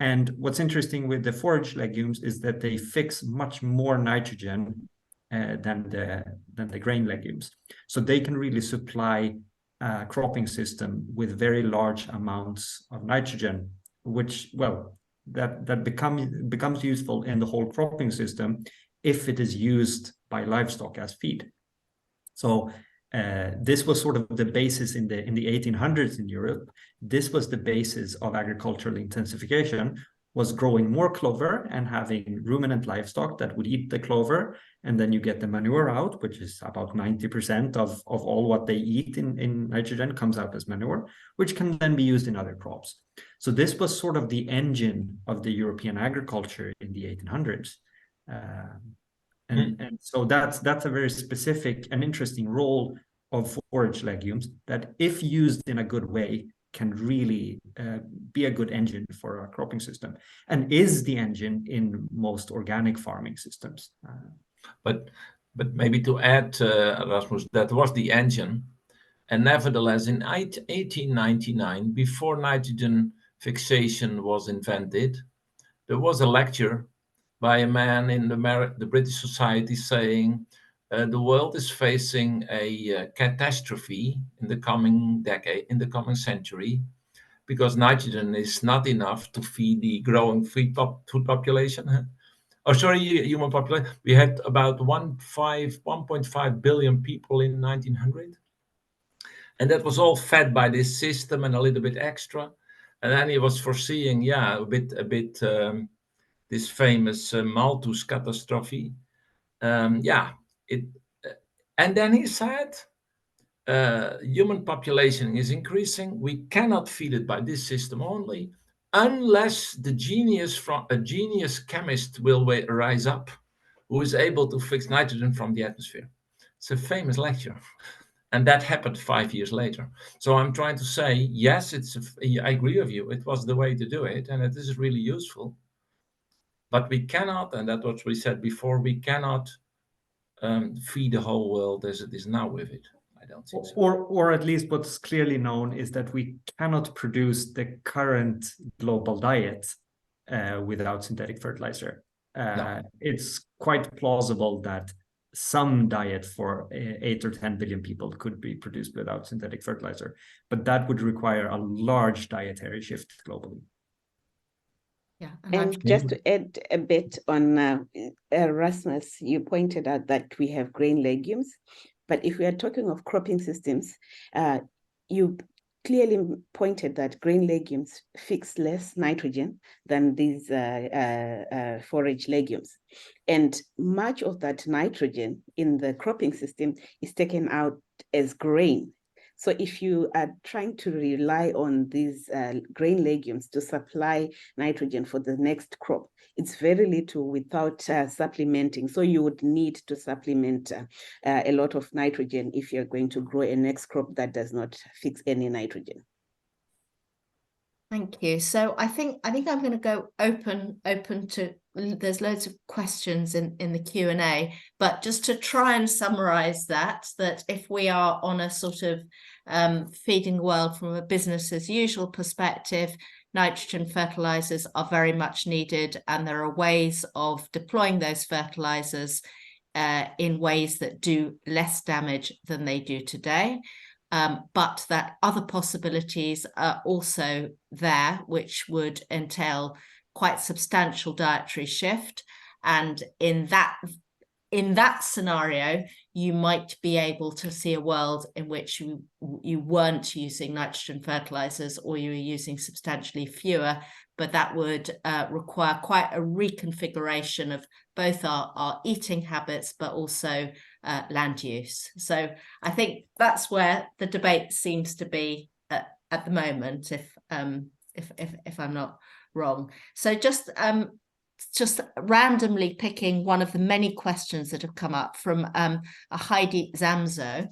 And what's interesting with the forage legumes is that they fix much more nitrogen than the grain legumes. So they can really supply a cropping system with very large amounts of nitrogen, which, well, that becomes useful in the whole cropping system if it is used by livestock as feed. So this was sort of the basis in the 1800s in Europe. This was the basis of agricultural intensification, was growing more clover and having ruminant livestock that would eat the clover, and then you get the manure out, which is about 90% of all what they eat in nitrogen comes out as manure, which can then be used in other crops. So this was sort of the engine of the European agriculture in the 1800s. And so that's a very specific and interesting role of forage legumes that, if used in a good way, can really be a good engine for our cropping system, and is the engine in most organic farming systems. But maybe to add, Rasmus, that was the engine. And nevertheless, in 1899, before nitrogen fixation was invented, there was a lecture by a man in the British Society saying, the world is facing a catastrophe in the coming decade, in the coming century, because nitrogen is not enough to feed the growing food population. Oh, sorry, human population. We had about 1.5 billion people in 1900. And that was all fed by this system and a little bit extra. And then he was foreseeing, a bit this famous Malthus catastrophe. And then he said, human population is increasing. We cannot feed it by this system only, unless a genius chemist will rise up, who is able to fix nitrogen from the atmosphere. It's a famous lecture. And that happened 5 years later. So I'm trying to say, yes, I agree with you. It was the way to do it, and it is really useful. But we cannot, and that's what we said before, we cannot feed the whole world as it is now with it. I don't think so. Or at least what's clearly known is that we cannot produce the current global diet without synthetic fertilizer. No. It's quite plausible that some diet for 8 or 10 billion people could be produced without synthetic fertilizer, but that would require a large dietary shift globally. Yeah, And just to add a bit on Rasmus, you pointed out that we have grain legumes, but if we are talking of cropping systems, you clearly pointed that grain legumes fix less nitrogen than these forage legumes. And much of that nitrogen in the cropping system is taken out as grain. So if you are trying to rely on these grain legumes to supply nitrogen for the next crop, it's very little without supplementing. So you would need to supplement a lot of nitrogen if you're going to grow a next crop that does not fix any nitrogen. Thank you. So I think I'm going to go open to, there's loads of questions in the Q&A, but just to try and summarize that if we are on a sort of feeding the world from a business as usual perspective, nitrogen fertilizers are very much needed, and there are ways of deploying those fertilizers in ways that do less damage than they do today. But that other possibilities are also there, which would entail quite substantial dietary shift. And in that scenario, you might be able to see a world in which you weren't using nitrogen fertilizers, or you were using substantially fewer, but that would require quite a reconfiguration of both our eating habits, but also land use. So I think that's where the debate seems to be at the moment, if I'm not wrong. So just randomly picking one of the many questions that have come up from a Heidi Zamzo,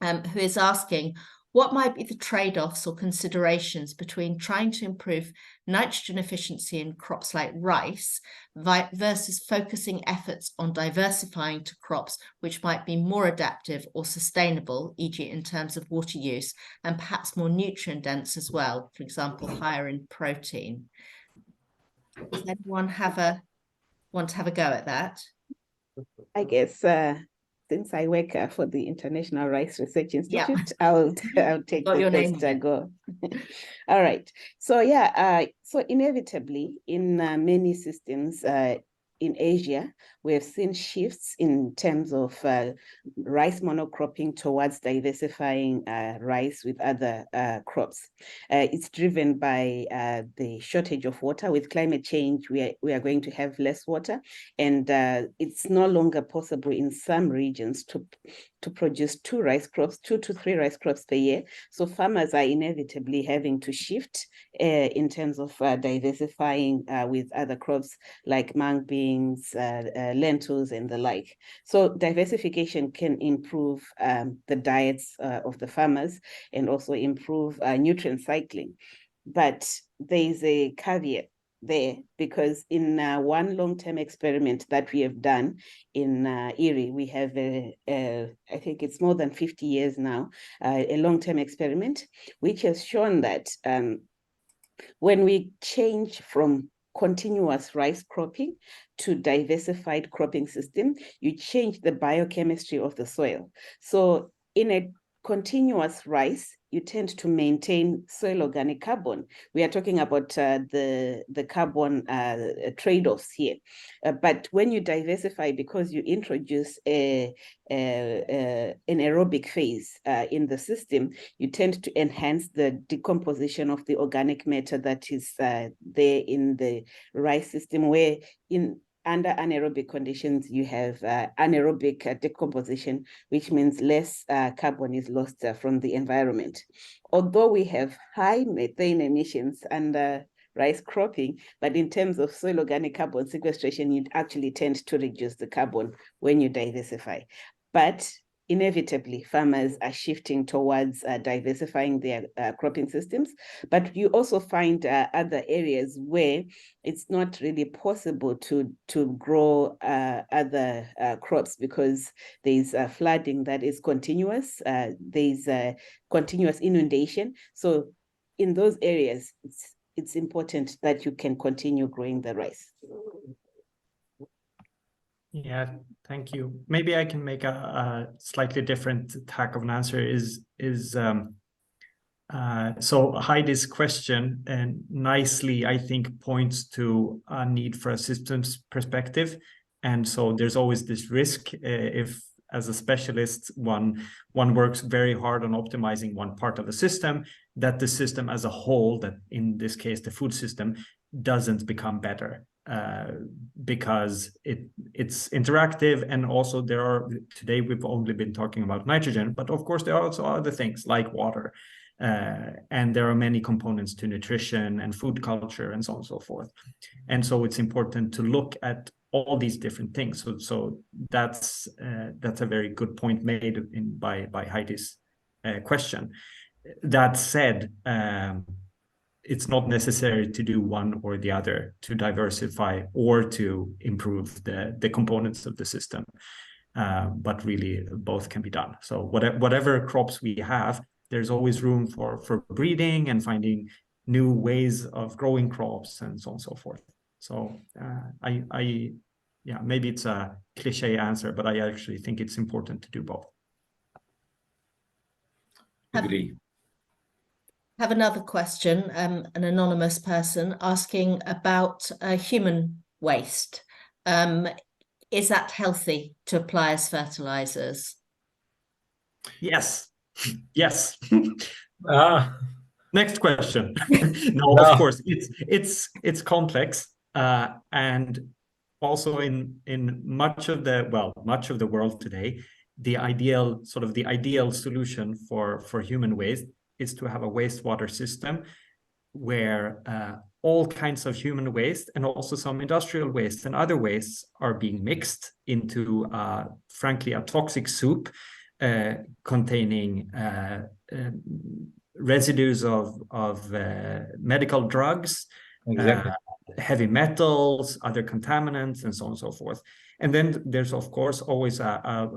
who is asking, what might be the trade-offs or considerations between trying to improve nitrogen efficiency in crops like rice versus focusing efforts on diversifying to crops which might be more adaptive or sustainable, e.g. in terms of water use, and perhaps more nutrient dense as well, for example, higher in protein? Does anyone want to have a go at that? I guess since I work for the International Rice Research Institute, Yeah. I'll take the first go. All right. So yeah, so inevitably in many systems in Asia, we have seen shifts in terms of rice monocropping towards diversifying rice with other crops. It's driven by the shortage of water. With climate change, we are going to have less water, and it's no longer possible in some regions to produce 2 to 3 rice crops per year. So farmers are inevitably having to shift in terms of diversifying with other crops like mung beans, lentils, and the like. So diversification can improve the diets of the farmers and also improve nutrient cycling. But there is a caveat there, because in one long-term experiment that we have done in Erie, we have I think it's more than 50 years now, a long-term experiment which has shown that when we change from continuous rice cropping to diversified cropping system, you change the biochemistry of the soil. So in a continuous rice, you tend to maintain soil organic carbon. We are talking about the carbon trade-offs here. But when you diversify, because you introduce an aerobic phase in the system, you tend to enhance the decomposition of the organic matter that is there in the rice system, where under anaerobic conditions, you have anaerobic decomposition, which means less carbon is lost from the environment. Although we have high methane emissions under rice cropping, but in terms of soil organic carbon sequestration, you actually tend to reduce the carbon when you diversify. But inevitably farmers are shifting towards diversifying their cropping systems, but you also find other areas where it's not really possible to grow other crops because there's flooding that is continuous, there's continuous inundation. So in those areas, it's important that you can continue growing the rice. Yeah, thank you. Maybe I can make a slightly different tack of an answer. So Heidi's question and nicely, I think, points to a need for a systems perspective. And so there's always this risk if, as a specialist, one works very hard on optimizing one part of the system, that the system as a whole, that in this case, the food system, doesn't become better. Because it's interactive, and also today we've only been talking about nitrogen, but of course there are also other things like water, and there are many components to nutrition and food culture and so on and so forth. And so it's important to look at all these different things. So that's a very good point made by Heidi's question. That said, it's not necessary to do one or the other to diversify or to improve the components of the system, but really both can be done. So whatever crops we have, there's always room for breeding and finding new ways of growing crops and so on and so forth. So yeah, maybe it's a cliche answer, but I actually think it's important to do both. Agree. Have another question, an anonymous person asking about human waste. Is that healthy to apply as fertilizers? Yes. Yes. Next question. No, No. of course, it's complex, and also in much of the world today, the ideal solution for human waste is to have a wastewater system where all kinds of human waste and also some industrial waste and other wastes are being mixed into, frankly, a toxic soup containing residues of medical drugs, Exactly. heavy metals, other contaminants, and so on and so forth. And then there's, of course, always a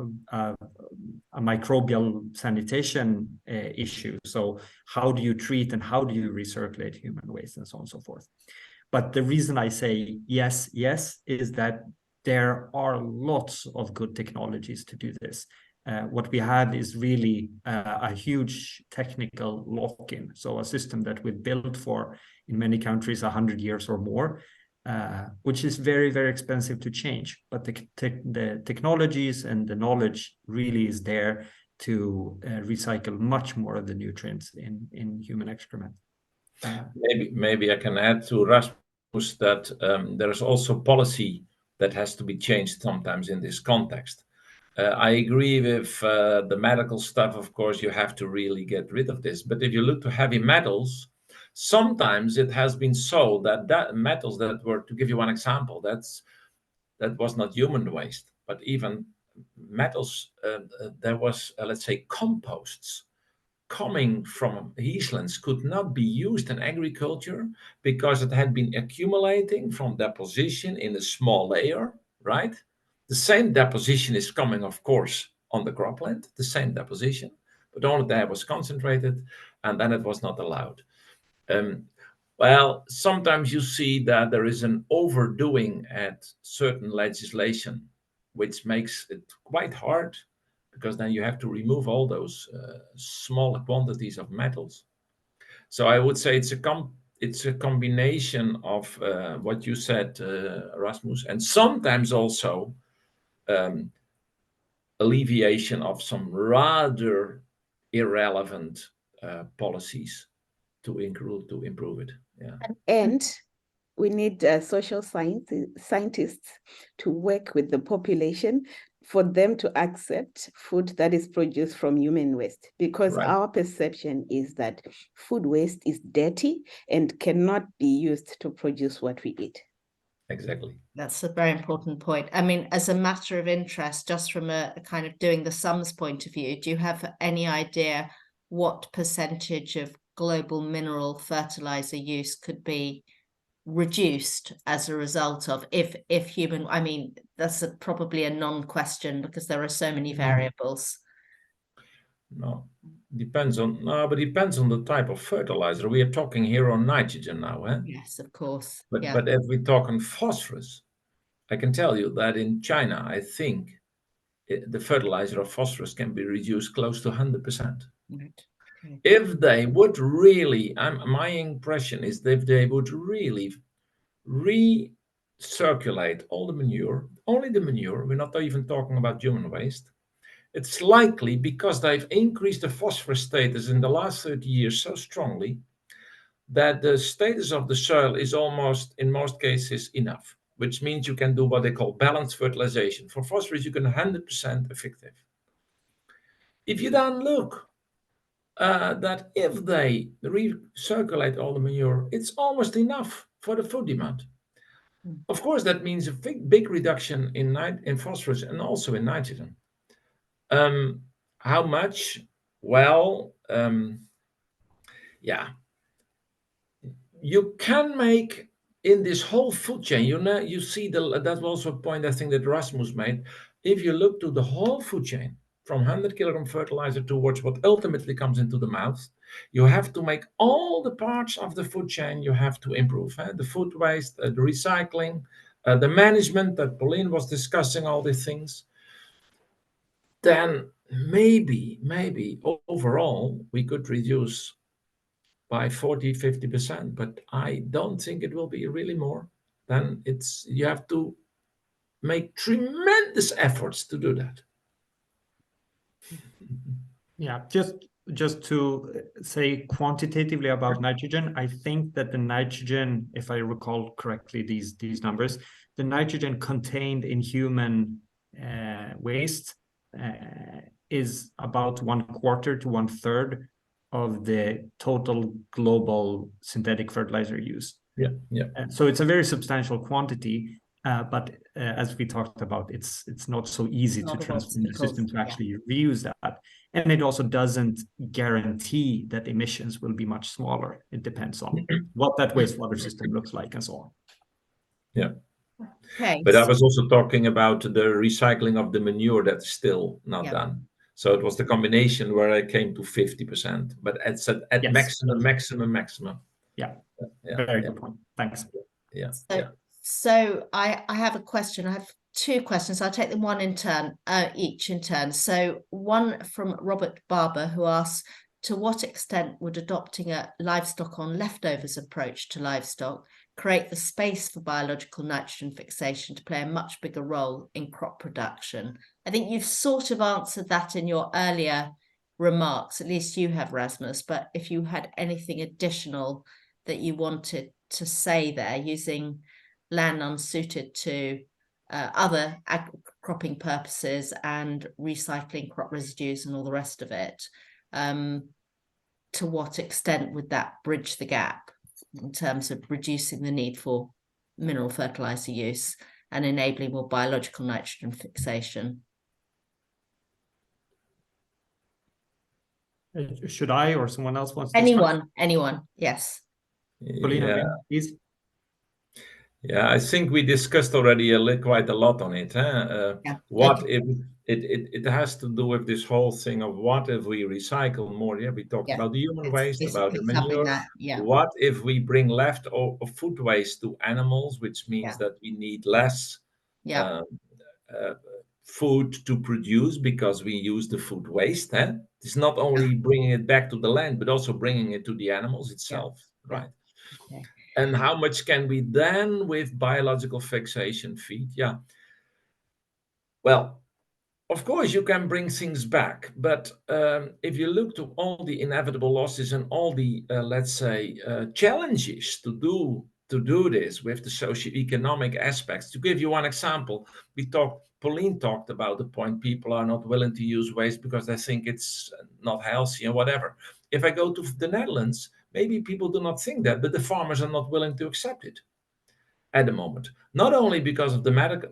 microbial sanitation issue. So how do you treat and how do you recirculate human waste and so on and so forth? But the reason I say yes is that there are lots of good technologies to do this. What we have is really a huge technical lock-in. So a system that we've built for, in many countries, 100 years or more, which is very, very expensive to change. But the technologies and the knowledge really is there to recycle much more of the nutrients in human excrement. Maybe I can add to Rasmus that there's also policy that has to be changed sometimes in this context. I agree with the medical stuff. Of course, you have to really get rid of this. But if you look to heavy metals, sometimes it has been so that metals that were, to give you one example, that was not human waste, but even metals, there was, let's say, composts coming from heathlands could not be used in agriculture because it had been accumulating from deposition in a small layer, right? The same deposition is coming, of course, on the cropland, the same deposition, but only there was concentrated, and then it was not allowed. Well, sometimes you see that there is an overdoing at certain legislation, which makes it quite hard, because then you have to remove all those small quantities of metals. So I would say it's a combination of what you said, Rasmus, and sometimes also alleviation of some rather irrelevant policies to improve it. Yeah. And we need social scientists to work with the population for them to accept food that is produced from human waste, because Right. our perception is that food waste is dirty and cannot be used to produce what we eat. Exactly. That's a very important point. I mean, as a matter of interest, just from a kind of doing the sums point of view, do you have any idea what percentage of global mineral fertilizer use could be reduced as a result of if human, I mean, that's probably a non-question because there are so many variables. No, but depends on the type of fertilizer. We are talking here on nitrogen now, eh? Yes, of course. But Yeah. but if we talk on phosphorus, I can tell you that in China, I think the fertilizer of phosphorus can be reduced close to 100%. Right. Okay. If they would really, my impression is that if they would really recirculate all the manure, only the manure, we're not even talking about human waste, it's likely because they've increased the phosphorus status in the last 30 years so strongly that the status of the soil is almost, in most cases, enough, which means you can do what they call balanced fertilization. For phosphorus, you can 100% effective. If you then look that if they recirculate all the manure, it's almost enough for the food demand. Of course, that means a big reduction in phosphorus and also in nitrogen. How much? Well, yeah, you can make in this whole food chain. You see that was also a point I think that Rasmus made. If you look to the whole food chain, from 100 kilogram fertilizer towards what ultimately comes into the mouth, you have to make all the parts of the food chain. You have to improve the food waste, the recycling, the management that Pauline was discussing, all these things. Then maybe overall we could reduce by 40-50%, but I don't think it will be really more. Then you have to make tremendous efforts to do that. Yeah, just to say quantitatively about nitrogen, I think that the nitrogen, if I recall correctly, these numbers, the nitrogen contained in human waste is about 1/4 to 1/3 of the total global synthetic fertilizer use. Yeah. So it's a very substantial quantity, but as we talked about, it's not so easy to transform the system to actually reuse that. And it also doesn't guarantee that emissions will be much smaller. It depends on what that wastewater system looks like and so on. Yeah. Okay. But I was also talking about the recycling of the manure that's still not done. So it was the combination where I came to 50%, but at Yes. maximum. Yeah. Very good point. Thanks. Yeah. So I have a question. I have two questions. I'll take them one in turn, each in turn. So one from Robert Barber, who asks, to what extent would adopting a livestock on leftovers approach to livestock create the space for biological nitrogen fixation to play a much bigger role in crop production? I think you've sort of answered that in your earlier remarks, at least you have, Rasmus, but if you had anything additional that you wanted to say there, using land unsuited to other cropping purposes and recycling crop residues and all the rest of it, to what extent would that bridge the gap in terms of reducing the need for mineral fertilizer use and enabling more biological nitrogen fixation? Should I or someone else wants to Anyone, yes. Pauline, Yeah. please. Yeah, I think we discussed already quite a lot on it. What if it has to do with this whole thing of what if we recycle more? Yeah, we talked about the human waste, about the manure. What if we bring leftover food waste to animals, which means that we need less food to produce because we use the food waste. It's not only bringing it back to the land, but also bringing it to the animals itself, right? Okay. And how much can we then with biological fixation feed? Yeah. Well, of course you can bring things back, but if you look to all the inevitable losses and all the, let's say, challenges to do this with the socioeconomic aspects. To give you one example, Pauline talked about the point people are not willing to use waste because they think it's not healthy and whatever. If I go to the Netherlands, maybe people do not think that, but the farmers are not willing to accept it. at the moment. Not only because of the medical,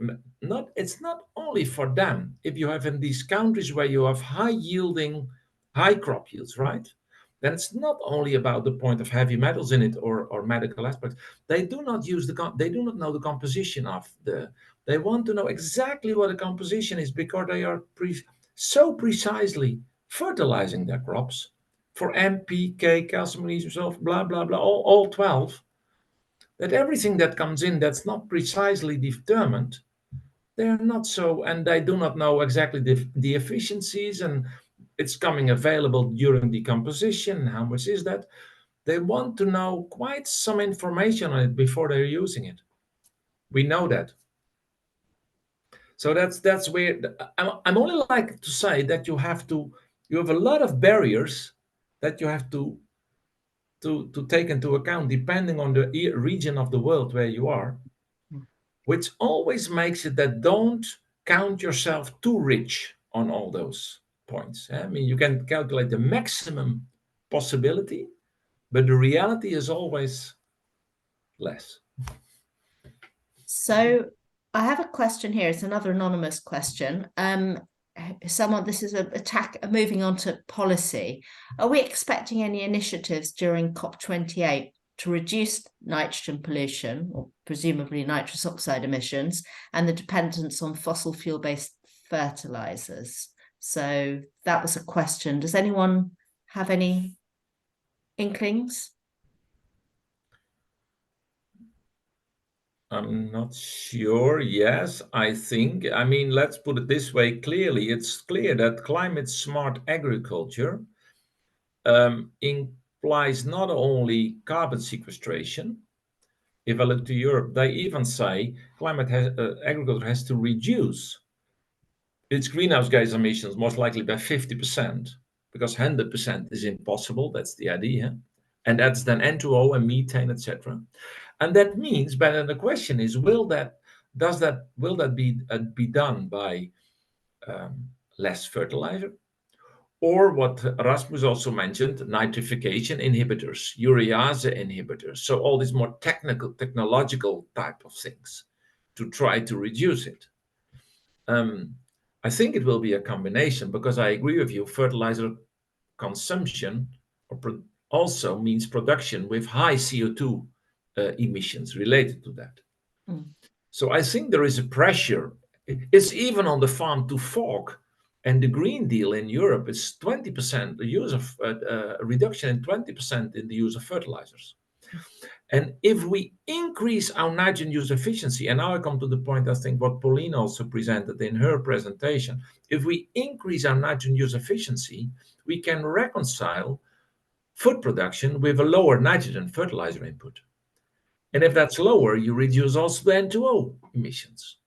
it's not only for them. If you have in these countries where you have high yielding, high crop yields, right? Then it's not only about the point of heavy metals in it or medical aspects. They do not use they do not know the composition of the. They want to know exactly what the composition is because they are so precisely fertilizing their crops for NPK, calcium, magnesium, sulfur, blah blah blah, all 12, that everything that comes in that's not precisely determined, they're not so, and they do not know exactly the efficiencies, and it's coming available during decomposition. How much is that? They want to know quite some information on it before they're using it. We know that. So that's where I'm only like to say that you have a lot of barriers that you have to take into account depending on the region of the world where you are, which always makes it that don't count yourself too rich on all those points. I mean, you can calculate the maximum possibility, but the reality is always less. So I have a question here. It's another anonymous question. This is moving on to policy. Are we expecting any initiatives during COP28 to reduce nitrogen pollution, or presumably nitrous oxide emissions, and the dependence on fossil fuel-based fertilizers? So that was a question. Does anyone have any inklings? I'm not sure. Yes, I think. I mean, let's put it this way clearly. It's clear that climate smart agriculture implies not only carbon sequestration. If I look to Europe, they even say agriculture has to reduce its greenhouse gas emissions most likely by 50%, because 100% is impossible. That's the idea. And that's then N2O and methane, etc. And that means, but then the question is, will that be done by less fertilizer, or what Rasmus also mentioned, nitrification inhibitors, urease inhibitors? So all these more technological type of things to try to reduce it. I think it will be a combination, because I agree with you, fertilizer consumption also means production with high CO2 emissions related to that. So I think there is a pressure. It's even on the farm to fork, and the Green Deal in Europe is 20%, the use of reduction in 20% in the use of fertilizers. And if we increase our nitrogen use efficiency, and now I come to the point, I think what Pauline also presented in her presentation, if we increase our nitrogen use efficiency, we can reconcile food production with a lower nitrogen fertilizer input. And if that's lower, you reduce also the N2O emissions.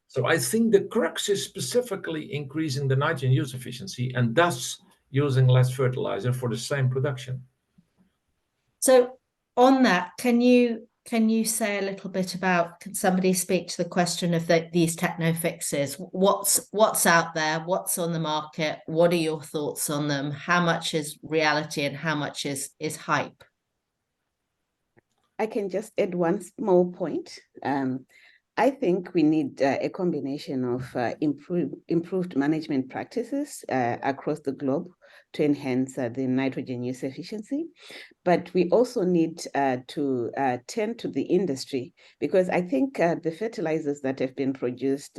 So I think the crux is specifically increasing the nitrogen use efficiency and thus using less fertilizer for the same production. So on that, can you say a little bit about, can somebody speak to the question of these techno fixes? What's out there? What's on the market? What are your thoughts on them? How much is reality and how much is hype? I can just add one small point. I think we need a combination of improved management practices across the globe to enhance the nitrogen use efficiency. But we also need to tend to the industry, because I think the fertilizers that have been produced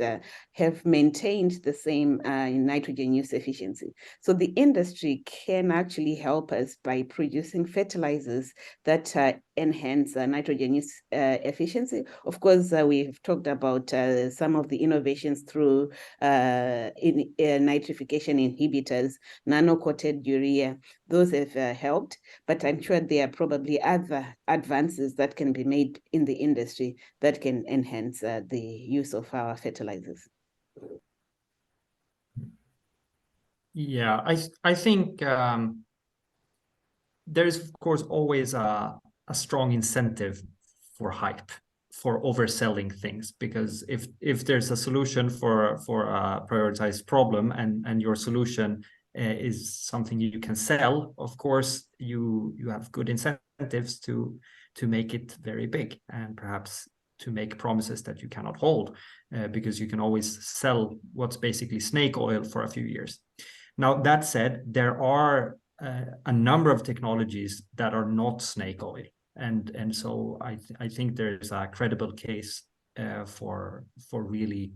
have maintained the same nitrogen use efficiency. So the industry can actually help us by producing fertilizers that enhance nitrogen use efficiency. Of course, we've talked about some of the innovations through nitrification inhibitors, nano-coated urea. Those have helped, but I'm sure there are probably other advances that can be made in the industry that can enhance the use of our fertilizers. Yeah, I think there's of course always a strong incentive for hype, for overselling things, because if there's a solution for a prioritized problem and your solution is something you can sell, of course you have good incentives to make it very big, and perhaps to make promises that you cannot hold, because you can always sell what's basically snake oil for a few years. Now, that said, there are a number of technologies that are not snake oil. And so I think there's a credible case for really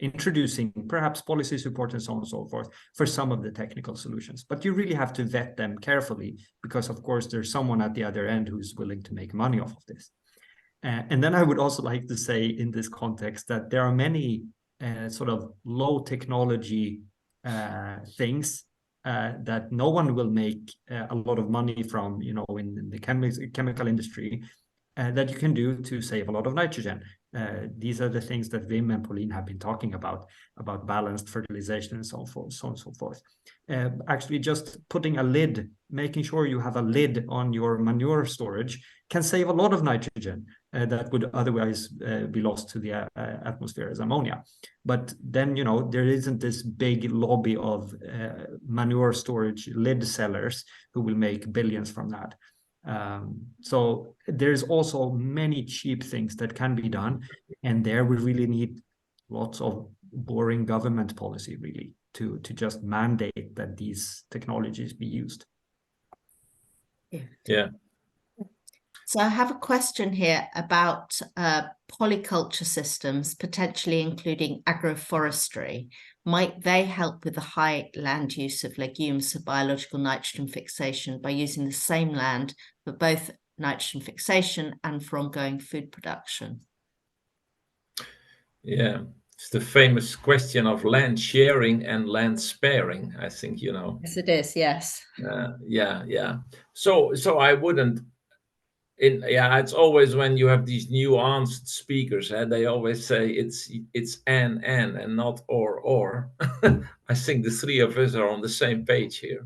introducing perhaps policy support and so on and so forth for some of the technical solutions. But you really have to vet them carefully, because of course there's someone at the other end who's willing to make money off of this. And then I would also like to say in this context that there are many sort of low technology things that no one will make a lot of money from, you know, in the chemical industry, that you can do to save a lot of nitrogen. These are the things that Wim and Pauline have been talking about balanced fertilization and so on and so forth. Actually, just putting a lid, making sure you have a lid on your manure storage can save a lot of nitrogen that would otherwise be lost to the atmosphere as ammonia. But then, you know, there isn't this big lobby of manure storage lid sellers who will make billions from that. So there's also many cheap things that can be done, and there we really need lots of boring government policy really to just mandate that these technologies be used. Yeah. So I have a question here about polyculture systems, potentially including agroforestry. Might they help with the high land use of legumes for biological nitrogen fixation by using the same land for both nitrogen fixation and for ongoing food production? Yeah, it's the famous question of land sharing and land sparing, I think, you know. Yes, it is, yes. Yeah. So I wouldn't, it's always when you have these nuanced speakers, they always say it's and not or. I think the three of us are on the same page here.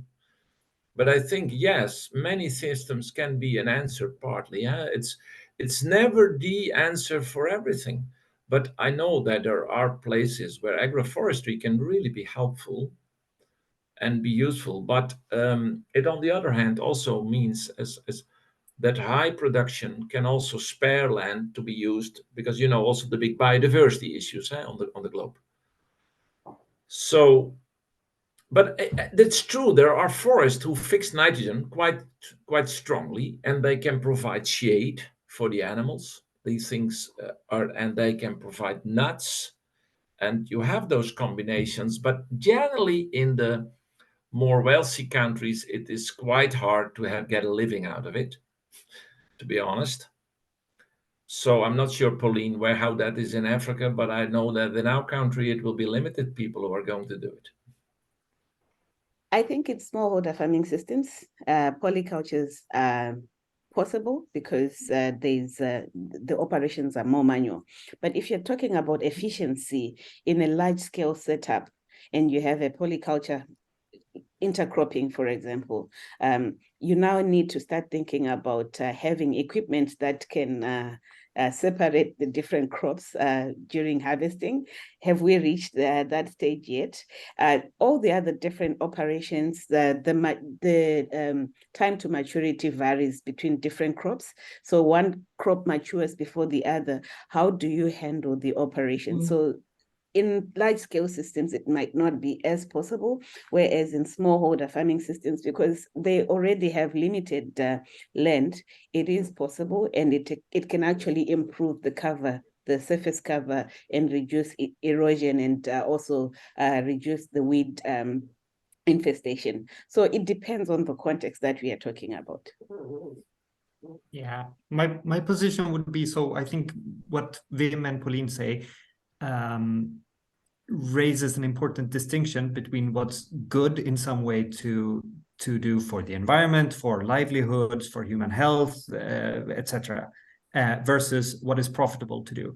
But I think, yes, many systems can be an answer partly. It's never the answer for everything. But I know that there are places where agroforestry can really be helpful and be useful. But it, on the other hand, also means as that high production can also spare land to be used, because, you know, also the big biodiversity issues on the globe. So, but it's true, there are forests who fix nitrogen quite strongly, and they can provide shade for the animals. These things and they can provide nuts, and you have those combinations. But generally, in the more wealthy countries, it is quite hard to get a living out of it, to be honest. So I'm not sure, Pauline, how that is in Africa, but I know that in our country it will be limited people who are going to do it. I think it's smallholder farming systems. Polycultures are possible because the operations are more manual. But if you're talking about efficiency in a large-scale setup, and you have a polyculture intercropping, for example, you now need to start thinking about having equipment that can separate the different crops during harvesting. Have we reached that stage yet? All the other different operations, the time to maturity varies between different crops. So one crop matures before the other. How do you handle the operation? So in large-scale systems, it might not be as possible, whereas in smallholder farming systems, because they already have limited land, it is possible, and it can actually improve the surface cover, and reduce erosion, and also reduce the weed infestation. So it depends on the context that we are talking about. Yeah, my position would be, so I think what Wim and Pauline say raises an important distinction between what's good in some way to do for the environment, for livelihoods, for human health, etc., versus what is profitable to do.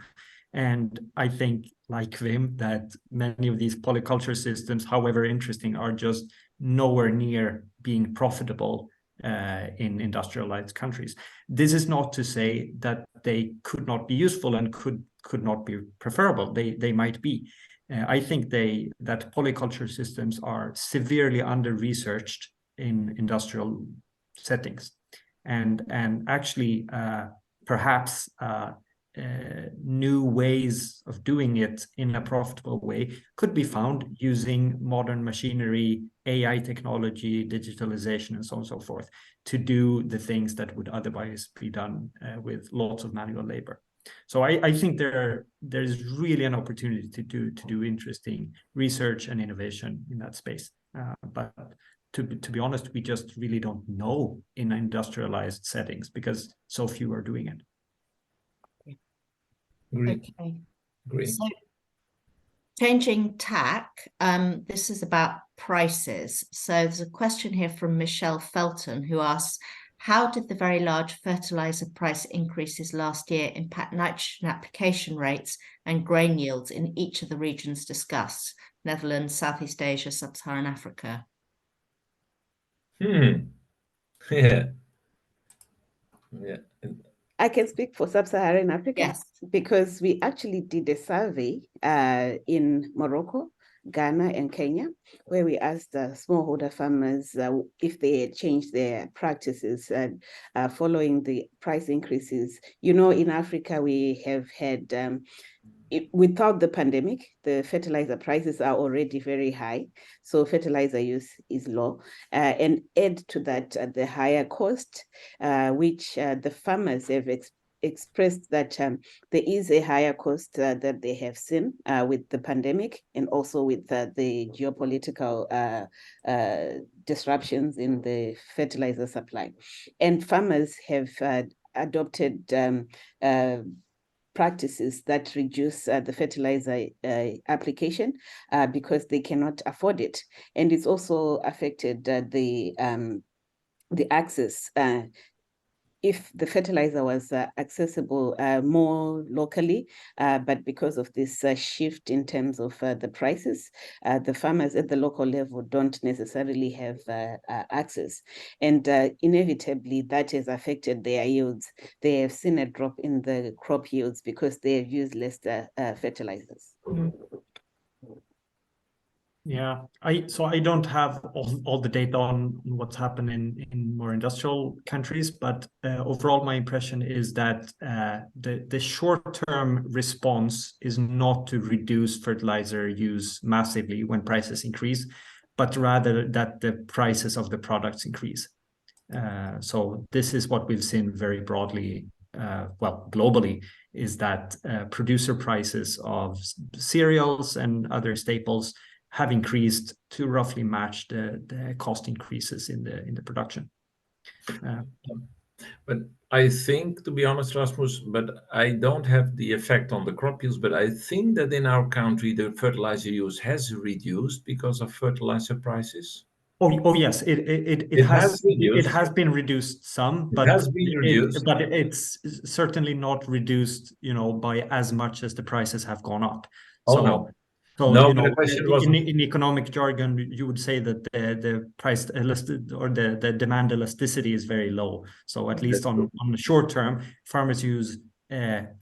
And I think, like Wim, that many of these polyculture systems, however interesting, are just nowhere near being profitable in industrialized countries. This is not to say that they could not be useful and could not be preferable. They might be. I think that polyculture systems are severely under-researched in industrial settings, and actually perhaps new ways of doing it in a profitable way could be found using modern machinery, AI technology, digitalization, and so on and so forth, to do the things that would otherwise be done with lots of manual labor. So I think there's really an opportunity to do interesting research and innovation in that space. But to be honest, we just really don't know in industrialized settings because so few are doing it. Agree. Okay. Agree. So changing tack, this is about prices. So there's a question here from Michelle Felton who asks, how did the very large fertilizer price increases last year impact nitrogen application rates and grain yields in each of the regions discussed? Netherlands, Southeast Asia, Sub-Saharan Africa. Yeah. Yeah. I can speak for Sub-Saharan Africa. Yes. Because we actually did a survey in Morocco, Ghana, and Kenya, where we asked smallholder farmers if they had changed their practices following the price increases. You know, in Africa, we have had, without the pandemic, the fertilizer prices are already very high. So fertilizer use is low. And add to that the higher cost, which the farmers have expressed that there is a higher cost that they have seen with the pandemic and also with the geopolitical disruptions in the fertilizer supply. And farmers have adopted practices that reduce the fertilizer application because they cannot afford it. And it's also affected the access. If the fertilizer was accessible more locally, but because of this shift in terms of the prices, the farmers at the local level don't necessarily have access. And inevitably, that has affected their yields. They have seen a drop in the crop yields because they have used less fertilizers. Yeah, I don't have all the data on what's happened in more industrial countries, but overall my impression is that the short-term response is not to reduce fertilizer use massively when prices increase, but rather that the prices of the products increase. So this is what we've seen very broadly, well, globally, is that producer prices of cereals and other staples have increased to roughly match the cost increases in the production. But I think, to be honest, Rasmus, but I don't have the effect on the crop yields, but I think that in our country, the fertilizer use has reduced because of fertilizer prices. Oh yes, it has been reduced some, but it's certainly not reduced, you know, by as much as the prices have gone up. Oh, no. So, no, you know, the question was in economic jargon, you would say that the price or the demand elasticity is very low. So at least on the short term, farmers use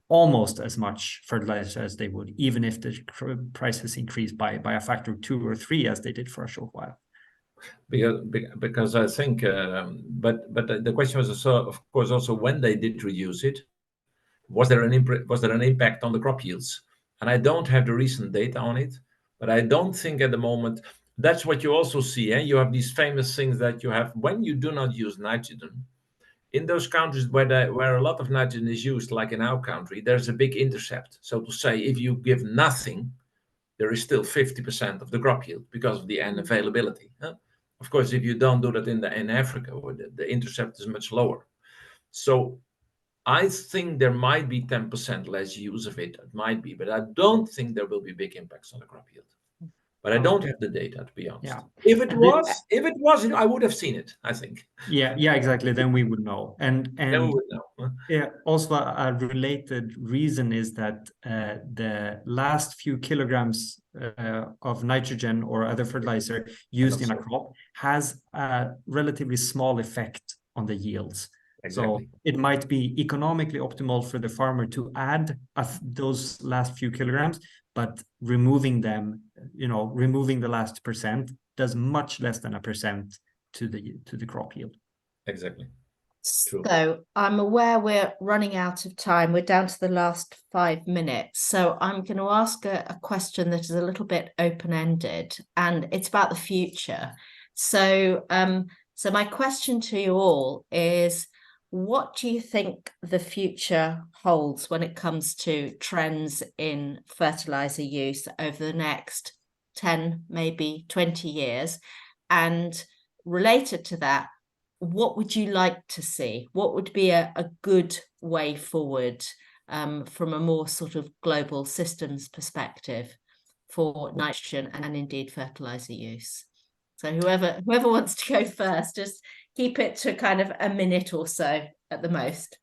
almost as much fertilizer as they would, even if the prices increase by a factor of 2 or 3 as they did for a short while. Because I think, but the question was also, of course, also when they did reduce it, was there an impact on the crop yields? And I don't have the recent data on it, but I don't think at the moment. That's what you also see. You have these famous things that you have when you do not use nitrogen. In those countries where a lot of nitrogen is used, like in our country, there's a big intercept. So to say, if you give nothing, there is still 50% of the crop yield because of the unavailability. Of course, if you don't do that in Africa, where the intercept is much lower. So I think there might be 10% less use of it. It might be, but I don't think there will be big impacts on the crop yield. But I don't have the data, to be honest. Yeah. If it was, I would have seen it, I think. Yeah, exactly. Then we would know. And then we would know. Yeah, also a related reason is that the last few kilograms of nitrogen or other fertilizer used in a crop has a relatively small effect on the yields. Exactly. So it might be economically optimal for the farmer to add those last few kilograms, but removing them, removing the last percent does much less than a percent to the crop yield. Exactly. True. So I'm aware we're running out of time. We're down to the last 5 minutes. So I'm going to ask a question that is a little bit open-ended, and it's about the future. So, so my question to you all is, what do you think the future holds when it comes to trends in fertilizer use over the next 10, maybe 20 years? And related to that, what would you like to see? What would be a good way forward from a more sort of global systems perspective for nitrogen and indeed fertilizer use? So whoever wants to go first, just keep it to kind of a minute or so at the most.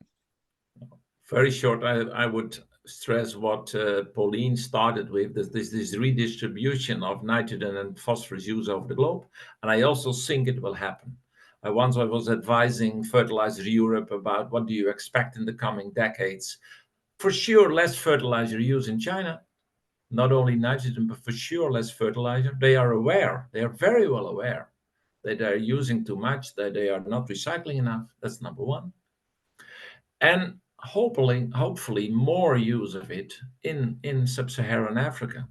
Very short, I would stress what Pauline started with, this redistribution of nitrogen and phosphorus use over the globe. And I also think it will happen. I was advising Fertilizer Europe about what do you expect in the coming decades. For sure, less fertilizer use in China. Not only nitrogen, but for sure less fertilizer. They are aware, they are very well aware that they are using too much, that they are not recycling enough. That's number one. And hopefully more use of it in sub-Saharan Africa.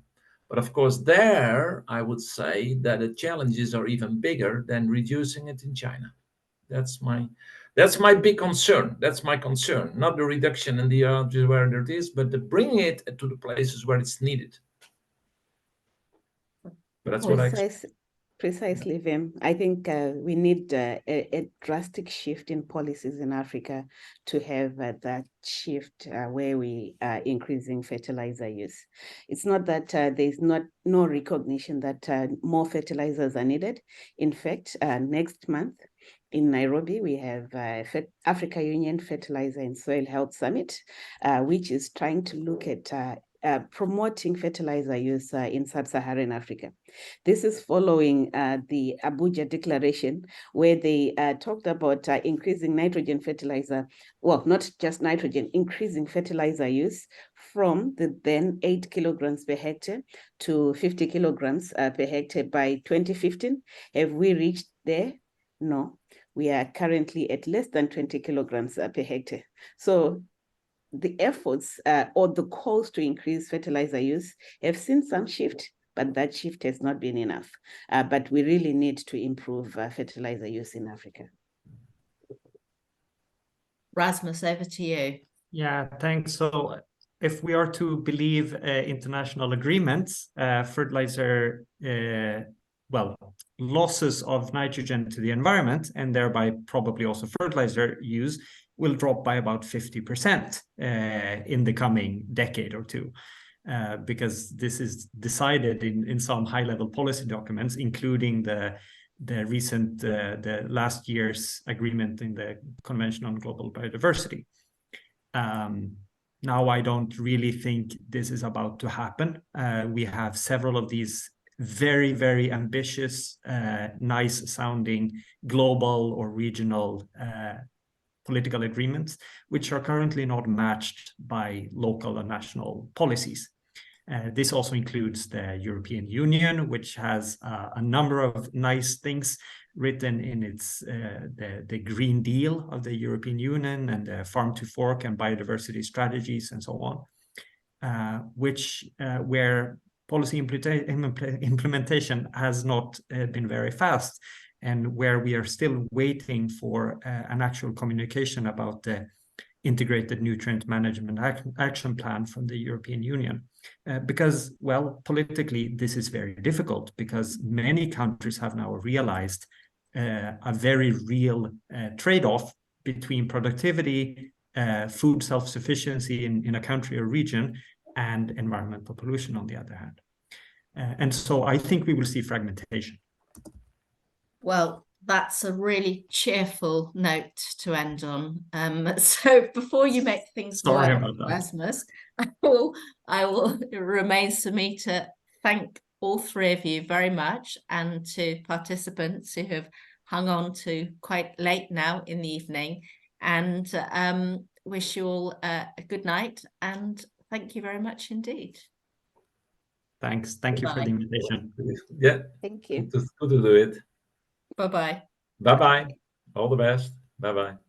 But of course, there I would say that the challenges are even bigger than reducing it in China. That's my big concern. That's my concern. Not the reduction in the areas where it is, but the bringing it to the places where it's needed. But that's what I expect. Precisely, Wim. I think we need a drastic shift in policies in Africa to have that shift where we are increasing fertilizer use. It's not that there's no recognition that more fertilizers are needed. In fact, next month in Nairobi, we have Africa Union Fertilizer and Soil Health Summit, which is trying to look at promoting fertilizer use in sub-Saharan Africa. This is following the Abuja Declaration, where they talked about increasing nitrogen fertilizer, well, not just nitrogen, increasing fertilizer use from the then 8 kilograms per hectare to 50 kilograms per hectare by 2015. Have we reached there? No, we are currently at less than 20 kilograms per hectare. So the efforts or the calls to increase fertilizer use have seen some shift, but that shift has not been enough. But we really need to improve fertilizer use in Africa. Rasmus, over to you. Yeah, thanks. So if we are to believe international agreements, fertilizer, losses of nitrogen to the environment and thereby probably also fertilizer use will drop by about 50% in the coming decade or two. Because this is decided in some high-level policy documents, including the recent, the last year's agreement in the Convention on Global Biodiversity. Now, I don't really think this is about to happen. We have several of these very, very ambitious, nice-sounding global or regional political agreements, which are currently not matched by local and national policies. This also includes the European Union, which has a number of nice things written in its the Green Deal of the European Union and the Farm to Fork and biodiversity strategies and so on, where policy implementation has not been very fast, and where we are still waiting for an actual communication about the integrated nutrient management action plan from the European Union. Because, well, politically, this is very difficult because many countries have now realized a very real trade-off between productivity, food self-sufficiency in a country or region, and environmental pollution on the other hand. And so I think we will see fragmentation. Well, that's a really cheerful note to end on. So before you make things worse, Rasmus, I will, it remains for me to thank all three of you very much, and to participants who have hung on to quite late now in the evening, and wish you all a good night, and thank you very much indeed. Thanks. Thank you for the invitation. Yeah. Thank you. It's good to do it. Bye-bye. Bye-bye. All the best. Bye-bye.